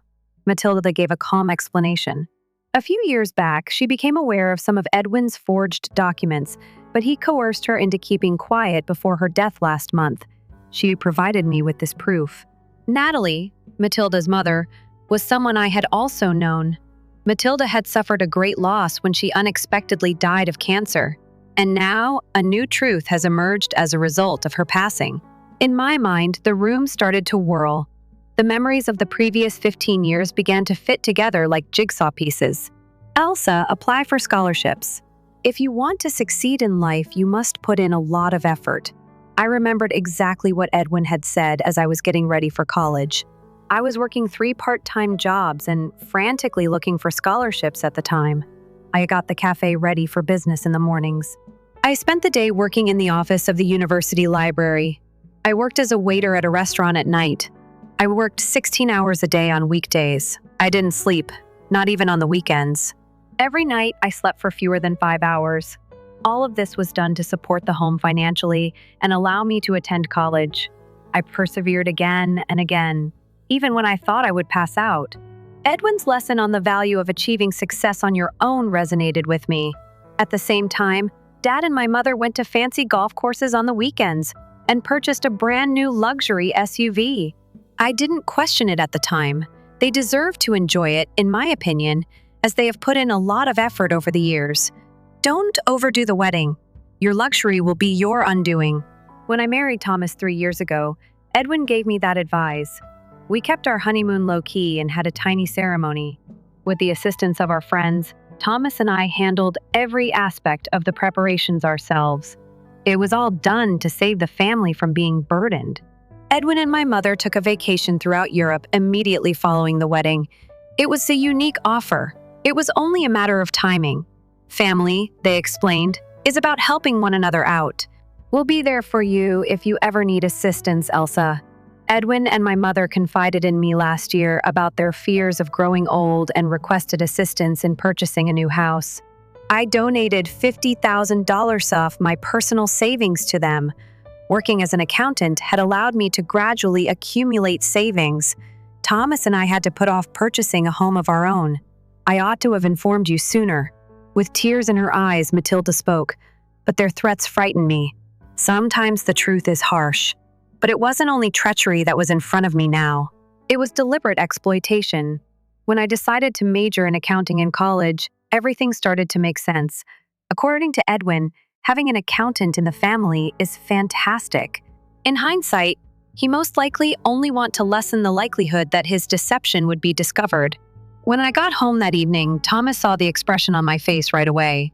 Matilda gave a calm explanation. A few years back, she became aware of some of Edwin's forged documents, but he coerced her into keeping quiet before her death last month. She provided me with this proof. Natalie, Matilda's mother, was someone I had also known. Matilda had suffered a great loss when she unexpectedly died of cancer, and now a new truth has emerged as a result of her passing. In my mind, the room started to whirl. The memories of the previous 15 years began to fit together like jigsaw pieces. Elsa, apply for scholarships. If you want to succeed in life, you must put in a lot of effort. I remembered exactly what Edwin had said as I was getting ready for college. I was working 3 part-time jobs and frantically looking for scholarships at the time. I got the cafe ready for business in the mornings. I spent the day working in the office of the university library. I worked as a waiter at a restaurant at night. I worked 16 hours a day on weekdays. I didn't sleep, not even on the weekends. Every night, I slept for fewer than 5 hours. All of this was done to support the home financially and allow me to attend college. I persevered again and again, even when I thought I would pass out. Edwin's lesson on the value of achieving success on your own resonated with me. At the same time, Dad and my mother went to fancy golf courses on the weekends and purchased a brand new luxury SUV. I didn't question it at the time. They deserve to enjoy it, in my opinion, as they have put in a lot of effort over the years. Don't overdo the wedding. Your luxury will be your undoing. When I married Thomas 3 years ago, Edwin gave me that advice. We kept our honeymoon low-key and had a tiny ceremony. With the assistance of our friends, Thomas and I handled every aspect of the preparations ourselves. It was all done to save the family from being burdened. Edwin and my mother took a vacation throughout Europe immediately following the wedding. It was a unique offer. It was only a matter of timing. Family, they explained, is about helping one another out. We'll be there for you if you ever need assistance, Elsa. Edwin and my mother confided in me last year about their fears of growing old and requested assistance in purchasing a new house. I donated $50,000 off my personal savings to them. Working as an accountant had allowed me to gradually accumulate savings. Thomas and I had to put off purchasing a home of our own. I ought to have informed you sooner. With tears in her eyes, Matilda spoke, but their threats frightened me. Sometimes the truth is harsh. But it wasn't only treachery that was in front of me now. It was deliberate exploitation. When I decided to major in accounting in college, everything started to make sense. According to Edwin, having an accountant in the family is fantastic. In hindsight, he most likely only want to lessen the likelihood that his deception would be discovered. When I got home that evening, Thomas saw the expression on my face right away.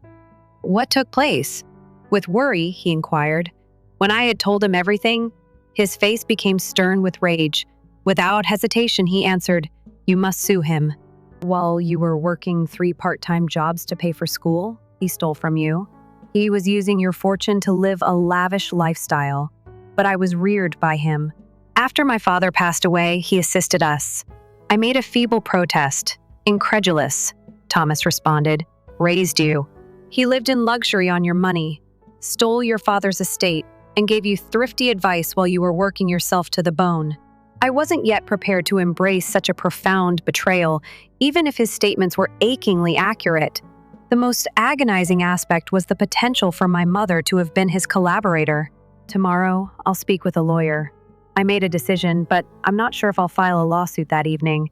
What took place? With worry, he inquired. When I had told him everything, his face became stern with rage. Without hesitation, he answered, "You must sue him. While you were working 3 part-time jobs to pay for school, he stole from you. He was using your fortune to live a lavish lifestyle, but I was reared by him. After my father passed away, he assisted us. I made a feeble protest. Incredulous, Thomas responded. Raised you. He lived in luxury on your money, stole your father's estate, and gave you thrifty advice while you were working yourself to the bone. I wasn't yet prepared to embrace such a profound betrayal, even if his statements were achingly accurate. The most agonizing aspect was the potential for my mother to have been his collaborator. Tomorrow, I'll speak with a lawyer. I made a decision, but I'm not sure if I'll file a lawsuit that evening.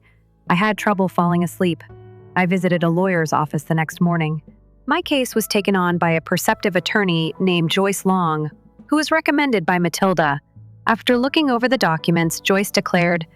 I had trouble falling asleep. I visited a lawyer's office the next morning. My case was taken on by a perceptive attorney named Joyce Long, who was recommended by Matilda. After looking over the documents, Joyce declared,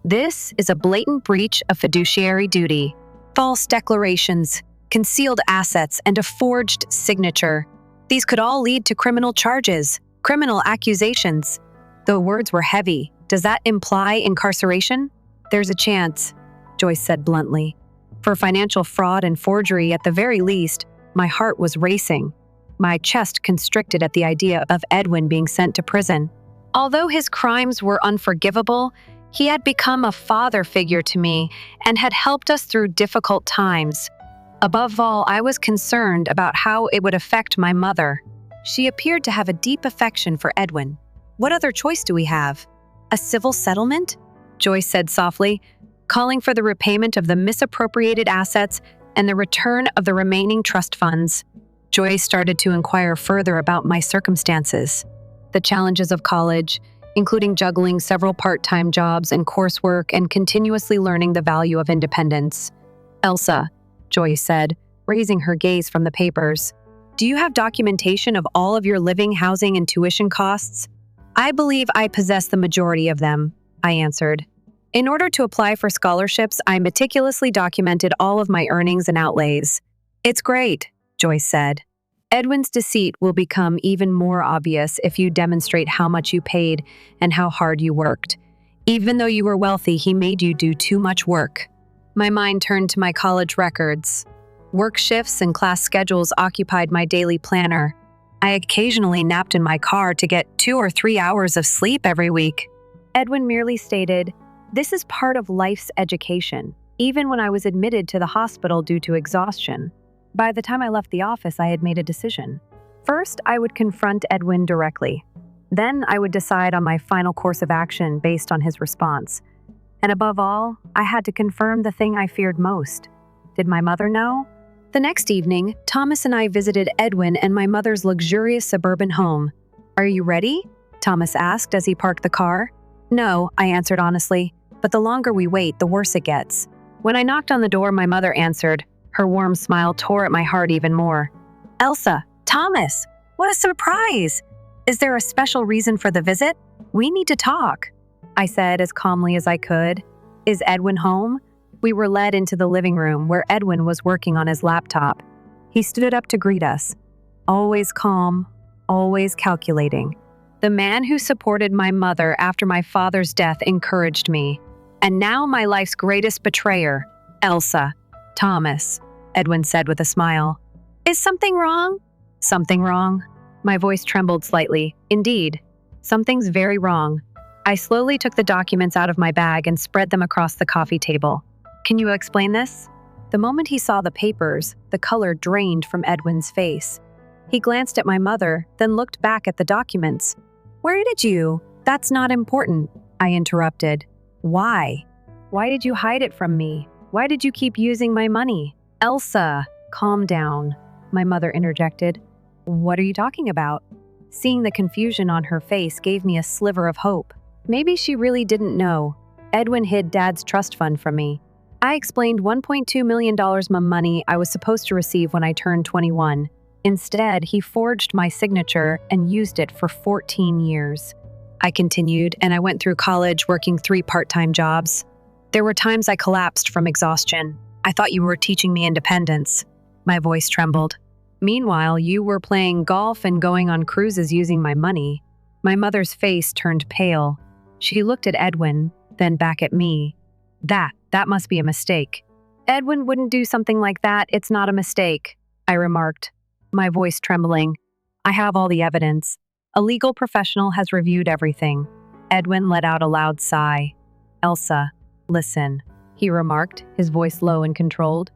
"This is a blatant breach of fiduciary duty. False declarations, concealed assets, and a forged signature. These could all lead to criminal charges, criminal accusations." The words were heavy. Does that imply incarceration? There's a chance, Joyce said bluntly. For financial fraud and forgery at the very least, my heart was racing. My chest constricted at the idea of Edwin being sent to prison. Although his crimes were unforgivable, he had become a father figure to me and had helped us through difficult times. Above all, I was concerned about how it would affect my mother. She appeared to have a deep affection for Edwin. What other choice do we have? A civil settlement? Joyce said softly, calling for the repayment of the misappropriated assets and the return of the remaining trust funds. Joyce started to inquire further about my circumstances. The challenges of college, including juggling several part-time jobs and coursework and continuously learning the value of independence. Elsa, Joyce said, raising her gaze from the papers, do you have documentation of all of your living, housing, and tuition costs? I believe I possess the majority of them, I answered. In order to apply for scholarships, I meticulously documented all of my earnings and outlays. It's great, Joyce said. Edwin's deceit will become even more obvious if you demonstrate how much you paid and how hard you worked. Even though you were wealthy, he made you do too much work. My mind turned to my college records. Work shifts and class schedules occupied my daily planner. I occasionally napped in my car to get 2 or 3 hours of sleep every week. Edwin merely stated, "This is part of life's education," even when I was admitted to the hospital due to exhaustion. By the time I left the office, I had made a decision. First, I would confront Edwin directly. Then I would decide on my final course of action based on his response. And above all, I had to confirm the thing I feared most. Did my mother know? The next evening, Thomas and I visited Edwin and my mother's luxurious suburban home. "Are you ready?" Thomas asked as he parked the car. "No," I answered honestly, "but the longer we wait, the worse it gets." When I knocked on the door, my mother answered. Her warm smile tore at my heart even more. "Elsa, Thomas, what a surprise! Is there a special reason for the visit? We need to talk," I said as calmly as I could. "Is Edwin home?" We were led into the living room where Edwin was working on his laptop. He stood up to greet us. Always calm, always calculating. The man who supported my mother after my father's death encouraged me. And now my life's greatest betrayer, Elsa. "Thomas," Edwin said with a smile. "Is something wrong?" "Something wrong?" My voice trembled slightly. "Indeed, something's very wrong." I slowly took the documents out of my bag and spread them across the coffee table. "Can you explain this?" The moment he saw the papers, the color drained from Edwin's face. He glanced at my mother, then looked back at the documents. "Where did you?" "That's not important," I interrupted. "Why? Why did you hide it from me? Why did you keep using my money?" "Elsa, calm down," my mother interjected. "What are you talking about?" Seeing the confusion on her face gave me a sliver of hope. Maybe she really didn't know. Edwin hid Dad's trust fund from me. I explained $1.2 million money I was supposed to receive when I turned 21. Instead, he forged my signature and used it for 14 years. I continued, and I went through college working 3 part-time jobs. There were times I collapsed from exhaustion. "I thought you were teaching me independence." My voice trembled. "Meanwhile, you were playing golf and going on cruises using my money." My mother's face turned pale. She looked at Edwin, then back at me. That must be a mistake." "Edwin wouldn't do something like that. It's not a mistake," I remarked. my voice trembling. I have all the evidence. A legal professional has reviewed everything. Edwin let out a loud sigh. Elsa, listen, he remarked, his voice low and controlled.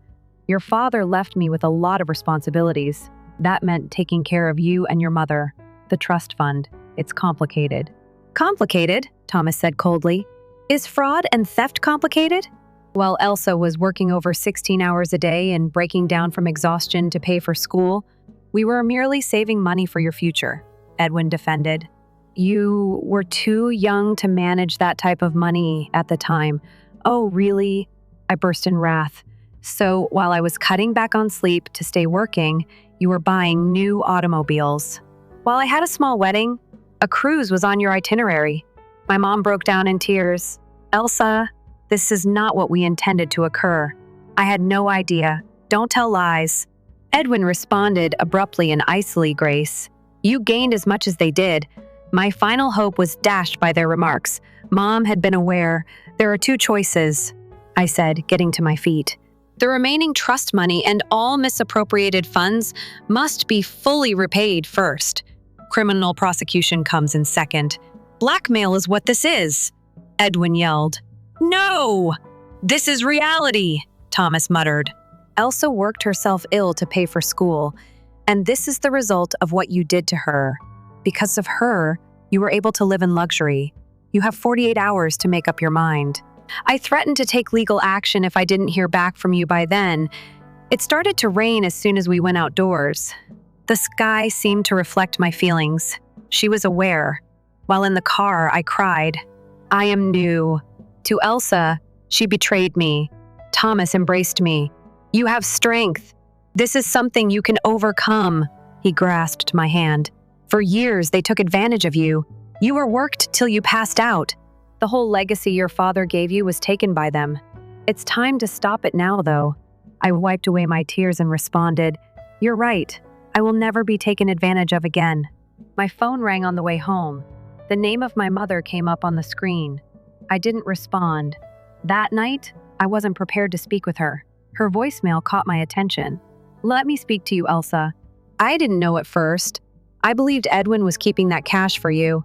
Your father left me with a lot of responsibilities. That meant taking care of you and your mother. The trust fund. It's complicated. Complicated? Thomas said coldly. Is fraud and theft complicated? While Elsa was working over 16 hours a day and breaking down from exhaustion to pay for school, we were merely saving money for your future, Edwin defended. You were too young to manage that type of money at the time. Oh, really? I burst in wrath. So while I was cutting back on sleep to stay working, you were buying new automobiles. While I had a small wedding, a cruise was on your itinerary. My mom broke down in tears. Elsa, this is not what we intended to occur. I had no idea. Don't tell lies. Edwin responded abruptly and icily, Grace. You gained as much as they did. My final hope was dashed by their remarks. Mom had been aware. There are two choices, I said, getting to my feet. The remaining trust money and all misappropriated funds must be fully repaid first. Criminal prosecution comes in second. Blackmail is what this is, Edwin yelled. No! This is reality, Thomas muttered. Elsa worked herself ill to pay for school, and this is the result of what you did to her. Because of her, you were able to live in luxury. You have 48 hours to make up your mind. I threatened to take legal action if I didn't hear back from you by then. It started to rain as soon as we went outdoors. The sky seemed to reflect my feelings. She was aware. While in the car, I cried. I am new. To Elsa, she betrayed me. Thomas embraced me. You have strength. This is something you can overcome. He grasped my hand. For years, they took advantage of you. You were worked till you passed out. The whole legacy your father gave you was taken by them. It's time to stop it now, though. I wiped away my tears and responded, You're right. I will never be taken advantage of again. My phone rang on the way home. The name of my mother came up on the screen. I didn't respond. That night, I wasn't prepared to speak with her. Her voicemail caught my attention. Let me speak to you, Elsa. I didn't know at first. I believed Edwin was keeping that cash for you.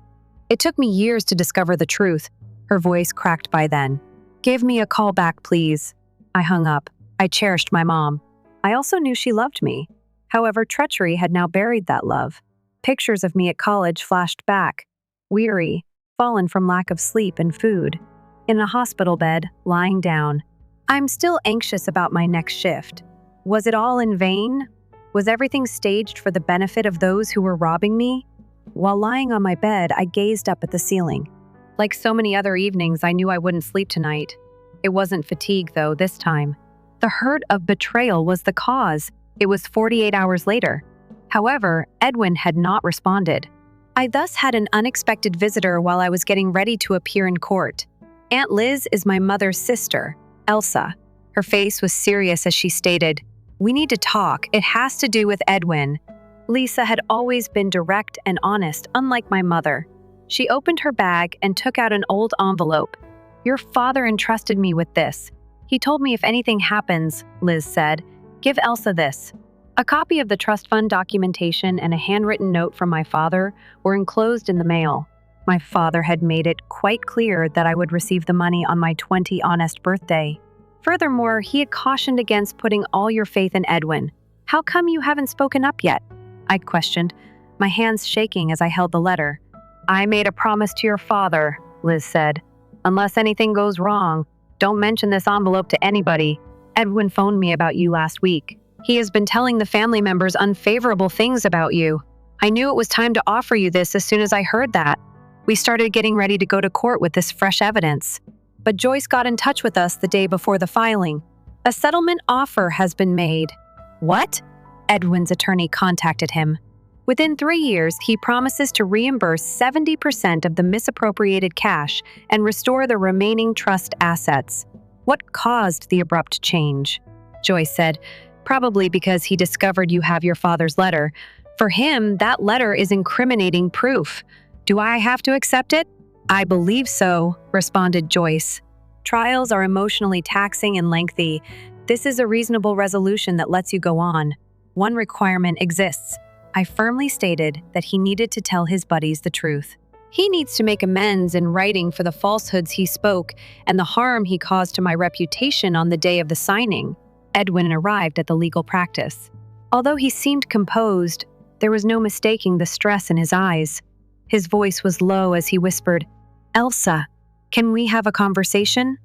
It took me years to discover the truth. Her voice cracked by then. Give me a call back, please. I hung up. I cherished my mom. I also knew she loved me. However, treachery had now buried that love. Pictures of me at college flashed back. Weary, fallen from lack of sleep and food. In a hospital bed, lying down. I'm still anxious about my next shift. Was it all in vain? Was everything staged for the benefit of those who were robbing me? While lying on my bed, I gazed up at the ceiling. Like so many other evenings, I knew I wouldn't sleep tonight. It wasn't fatigue, though, this time. The hurt of betrayal was the cause. It was 48 hours later. However, Edwin had not responded. I thus had an unexpected visitor while I was getting ready to appear in court. Aunt Liz is my mother's sister, Elsa. Her face was serious as she stated, We need to talk. It has to do with Edwin. Lisa had always been direct and honest, unlike my mother. She opened her bag and took out an old envelope. Your father entrusted me with this. He told me if anything happens, Liz said, give Elsa this. A copy of the trust fund documentation and a handwritten note from my father were enclosed in the mail. My father had made it quite clear that I would receive the money on my 20th honest birthday. Furthermore, he had cautioned against putting all your faith in Edwin. How come you haven't spoken up yet? I questioned, my hands shaking as I held the letter. I made a promise to your father, Liz said. Unless anything goes wrong, don't mention this envelope to anybody. Edwin phoned me about you last week. He has been telling the family members unfavorable things about you. I knew it was time to offer you this as soon as I heard that. We started getting ready to go to court with this fresh evidence. But Joyce got in touch with us the day before the filing. A settlement offer has been made. What? Edwin's attorney contacted him. Within 3 years, he promises to reimburse 70% of the misappropriated cash and restore the remaining trust assets. What caused the abrupt change? Joyce said, probably because he discovered you have your father's letter. For him, that letter is incriminating proof. Do I have to accept it? I believe so, responded Joyce. Trials are emotionally taxing and lengthy. This is a reasonable resolution that lets you go on. One requirement exists. I firmly stated that he needed to tell his buddies the truth. He needs to make amends in writing for the falsehoods he spoke and the harm he caused to my reputation on the day of the signing. Edwin arrived at the legal practice. Although he seemed composed, there was no mistaking the stress in his eyes. His voice was low as he whispered, "Elsa, can we have a conversation?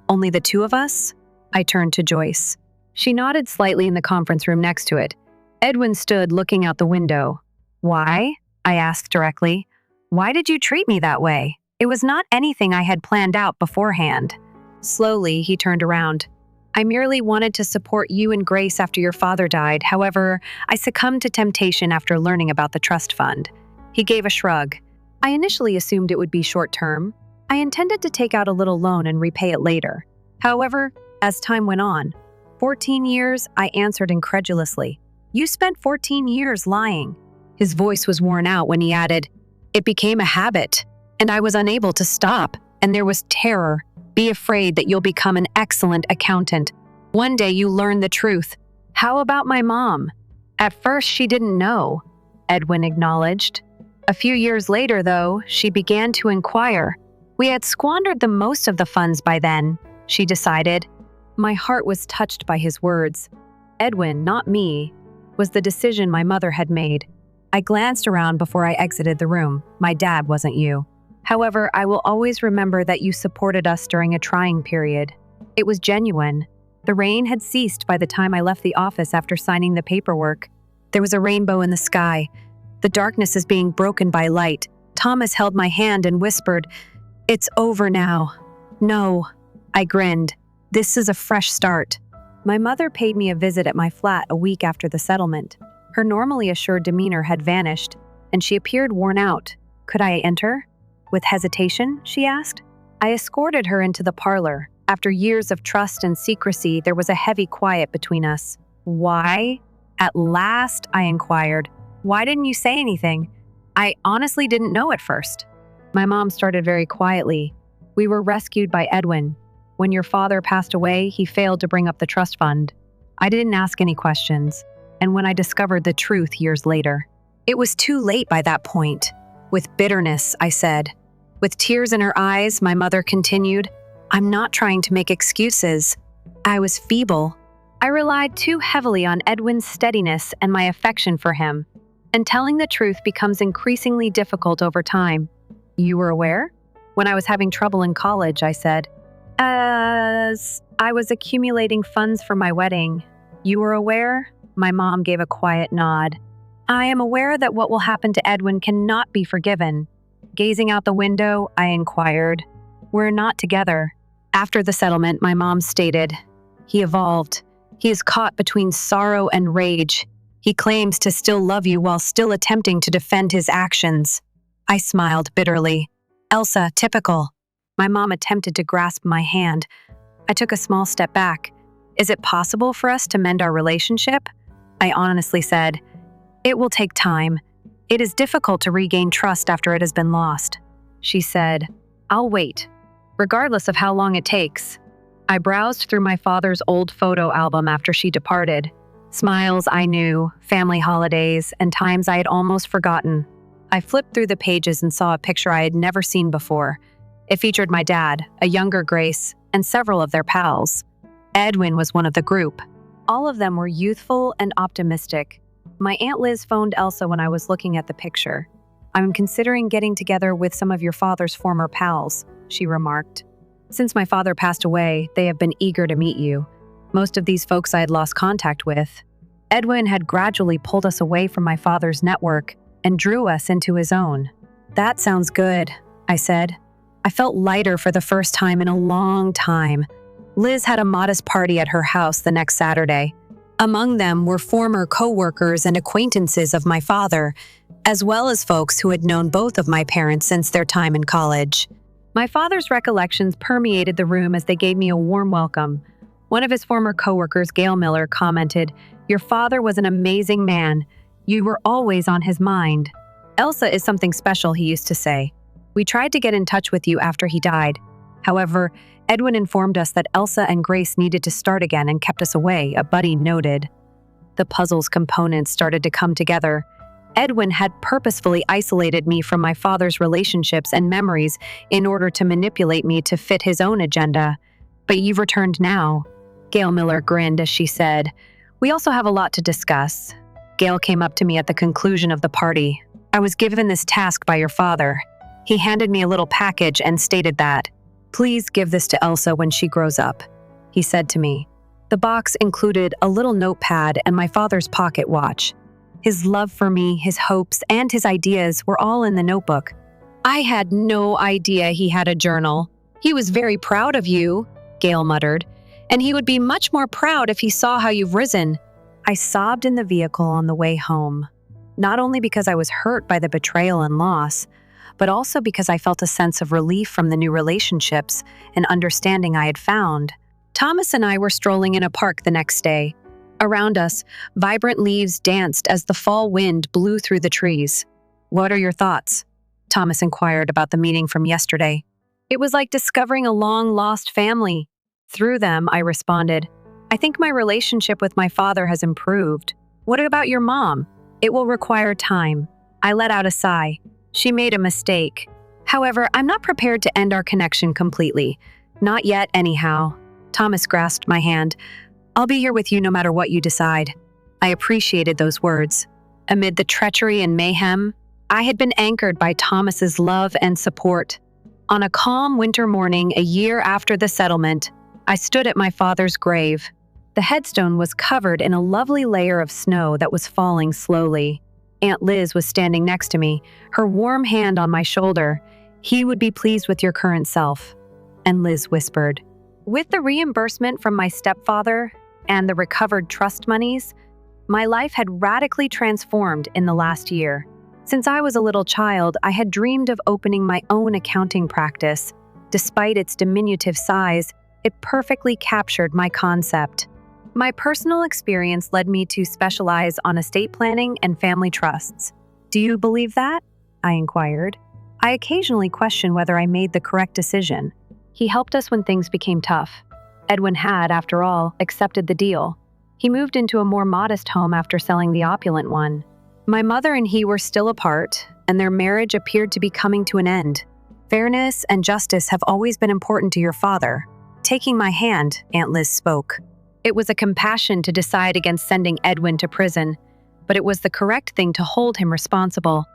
Only the two of us?" I turned to Joyce. She nodded slightly in the conference room next to it. Edwin stood looking out the window. "Why?" I asked directly. "Why did you treat me that way? It was not anything I had planned out beforehand." Slowly, he turned around. "I merely wanted to support you and Grace after your father died. However, I succumbed to temptation after learning about the trust fund." He gave a shrug. "I initially assumed it would be short-term. I intended to take out a little loan and repay it later. However, as time went on, 14 years, I answered incredulously. "You spent 14 years lying." His voice was worn out when he added, "It became a habit, and I was unable to stop, and there was terror. Be afraid that you'll become an excellent accountant. One day you learn the truth." "How about my mom?" "At first she didn't know," Edwin acknowledged. "A few years later, though, she began to inquire. We had squandered the most of the funds by then, she decided." My heart was touched by his words. Edwin, not me, was the decision my mother had made. I glanced around before I exited the room. "My dad wasn't you. However, I will always remember that you supported us during a trying period. It was genuine." The rain had ceased by the time I left the office after signing the paperwork. There was a rainbow in the sky. The darkness is being broken by light. Thomas held my hand and whispered, "It's over now." "No." I grinned. "This is a fresh start." My mother paid me a visit at my flat a week after the settlement. Her normally assured demeanor had vanished, and she appeared worn out. "Could I enter?" With hesitation, she asked. I escorted her into the parlor. After years of trust and secrecy, there was a heavy quiet between us. "Why?" At last, I inquired. "Why didn't you say anything?" "I honestly didn't know at first." My mom started very quietly. "We were rescued by Edwin. When your father passed away, he failed to bring up the trust fund. I didn't ask any questions. And when I discovered the truth years later, it was too late by that point." With bitterness, I said. With tears in her eyes, my mother continued, "I'm not trying to make excuses. I was feeble. I relied too heavily on Edwin's steadiness and my affection for him. And telling the truth becomes increasingly difficult over time." "You were aware?" "When I was having trouble in college," I said. "As I was accumulating funds for my wedding." "You were aware?" My mom gave a quiet nod. "I am aware that what will happen to Edwin cannot be forgiven." Gazing out the window, I inquired, "We're not together." After the settlement, my mom stated, "He evolved. He is caught between sorrow and rage. He claims to still love you while still attempting to defend his actions." I smiled bitterly. "Elsa, typical." My mom attempted to grasp my hand. I took a small step back. "Is it possible for us to mend our relationship?" I honestly said, "It will take time. It is difficult to regain trust after it has been lost." She said, "I'll wait, regardless of how long it takes." I browsed through my father's old photo album after she departed. Smiles I knew, family holidays, and times I had almost forgotten. I flipped through the pages and saw a picture I had never seen before. It featured my dad, a younger Grace, and several of their pals. Edwin was one of the group. All of them were youthful and optimistic. My Aunt Liz phoned Elsa when I was looking at the picture. "I'm considering getting together with some of your father's former pals," she remarked. "Since my father passed away, they have been eager to meet you. Most of these folks I had lost contact with. Edwin had gradually pulled us away from my father's network and drew us into his own." "That sounds good," I said. I felt lighter for the first time in a long time. Liz had a modest party at her house the next Saturday. Among them were former co-workers and acquaintances of my father, as well as folks who had known both of my parents since their time in college. My father's recollections permeated the room as they gave me a warm welcome. One of his former co-workers, Gail Miller, commented, "Your father was an amazing man. You were always on his mind." "Elsa is something special," he used to say. "We tried to get in touch with you after he died. However, Edwin informed us that Elsa and Grace needed to start again and kept us away," a buddy noted. The puzzle's components started to come together. Edwin had purposefully isolated me from my father's relationships and memories in order to manipulate me to fit his own agenda. But you've returned now. Gail Miller grinned as she said, "We also have a lot to discuss." Gail came up to me at the conclusion of the party. "I was given this task by your father. He handed me a little package and stated that, 'Please give this to Elsa when she grows up,' he said to me." The box included a little notepad and my father's pocket watch. His love for me, his hopes, and his ideas were all in the notebook. "I had no idea he had a journal. He was very proud of you," Gail muttered, "and he would be much more proud if he saw how you've risen." I sobbed in the vehicle on the way home, not only because I was hurt by the betrayal and loss, but also because I felt a sense of relief from the new relationships and understanding I had found. Thomas and I were strolling in a park the next day. Around us, vibrant leaves danced as the fall wind blew through the trees. "What are your thoughts?" Thomas inquired about the meeting from yesterday. "It was like discovering a long-lost family." Through them, I responded, "I think my relationship with my father has improved. What about your mom?" "It will require time." I let out a sigh. She made a mistake. "However, I'm not prepared to end our connection completely. Not yet, anyhow." Thomas grasped my hand. "I'll be here with you no matter what you decide." I appreciated those words. Amid the treachery and mayhem, I had been anchored by Thomas's love and support. On a calm winter morning a year after the settlement, I stood at my father's grave. The headstone was covered in a lovely layer of snow that was falling slowly. Aunt Liz was standing next to me, her warm hand on my shoulder. "He would be pleased with your current self." And Liz whispered, "With the reimbursement from my stepfather and the recovered trust monies, my life had radically transformed in the last year. Since I was a little child, I had dreamed of opening my own accounting practice. Despite its diminutive size, it perfectly captured my concept. My personal experience led me to specialize on estate planning and family trusts. Do you believe that?" I inquired. I occasionally question whether I made the correct decision. He helped us when things became tough. Edwin had, after all, accepted the deal. He moved into a more modest home after selling the opulent one. My mother and he were still apart, and their marriage appeared to be coming to an end. "Fairness and justice have always been important to your father." Taking my hand, Aunt Liz spoke. "It was a compassion to decide against sending Edwin to prison, but it was the correct thing to hold him responsible.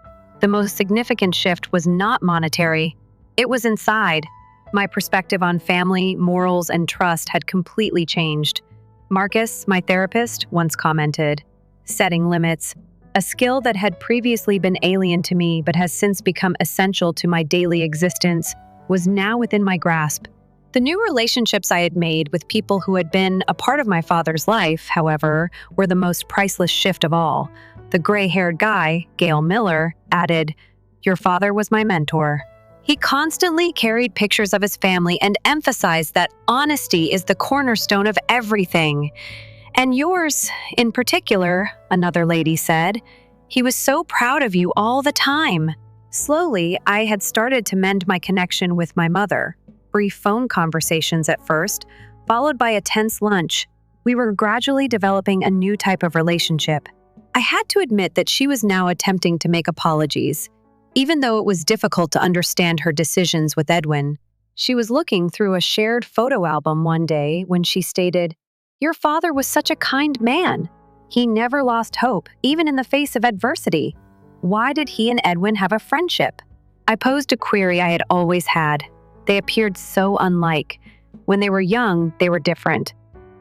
The most significant shift was not monetary. It was inside. My perspective on family, morals, and trust had completely changed. Marcus, my therapist, once commented, "Setting limits, a skill that had previously been alien to me but has since become essential to my daily existence, was now within my grasp." The new relationships I had made with people who had been a part of my father's life, however, were the most priceless shift of all. The gray-haired guy, Gail Miller, added, "Your father was my mentor. He constantly carried pictures of his family and emphasized that honesty is the cornerstone of everything. And yours, in particular," another lady said. "He was so proud of you all the time." Slowly, I had started to mend my connection with my mother. Brief phone conversations at first, followed by a tense lunch. We were gradually developing a new type of relationship. I had to admit that she was now attempting to make apologies. Even though it was difficult to understand her decisions with Edwin, she was looking through a shared photo album one day when she stated, "Your father was such a kind man. He never lost hope, even in the face of adversity. Why did he and Edwin have a friendship?" I posed a query I had always had. They appeared so unlike. When they were young, they were different.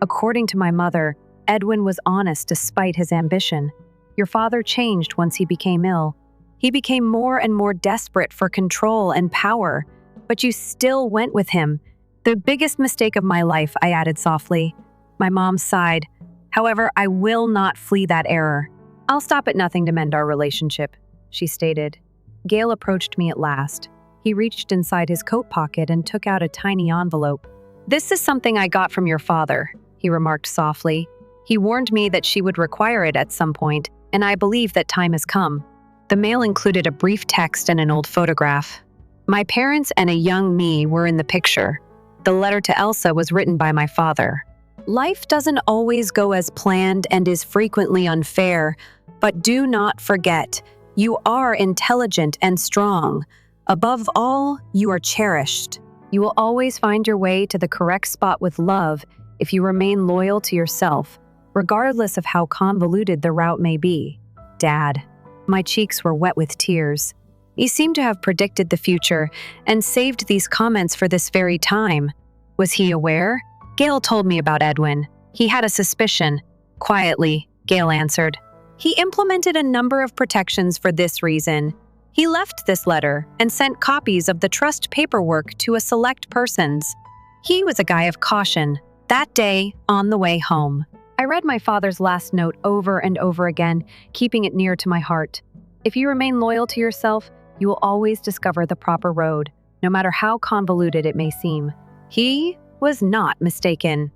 According to my mother, Edwin was honest despite his ambition. Your father changed once he became ill. He became more and more desperate for control and power, but you still went with him. The biggest mistake of my life, I added softly. My mom sighed. However, I will not flee that error. I'll stop at nothing to mend our relationship, she stated. Gail approached me at last. He reached inside his coat pocket and took out a tiny envelope. This is something I got from your father, he remarked softly. He warned me that she would require it at some point, and I believe that time has come. The mail included a brief text and an old photograph. My parents and a young me were in the picture. The letter to Elsa was written by my father. Life doesn't always go as planned and is frequently unfair, but do not forget, you are intelligent and strong. Above all, you are cherished. You will always find your way to the correct spot with love if you remain loyal to yourself, regardless of how convoluted the route may be. Dad. My cheeks were wet with tears. He seemed to have predicted the future and saved these comments for this very time. Was he aware? Gail told me about Edwin. He had a suspicion. Quietly, Gail answered. He implemented a number of protections for this reason. He left this letter and sent copies of the trust paperwork to a select persons. He was a guy of caution. That day, on the way home, I read my father's last note over and over again, keeping it near to my heart. If you remain loyal to yourself, you will always discover the proper road, no matter how convoluted it may seem. He was not mistaken.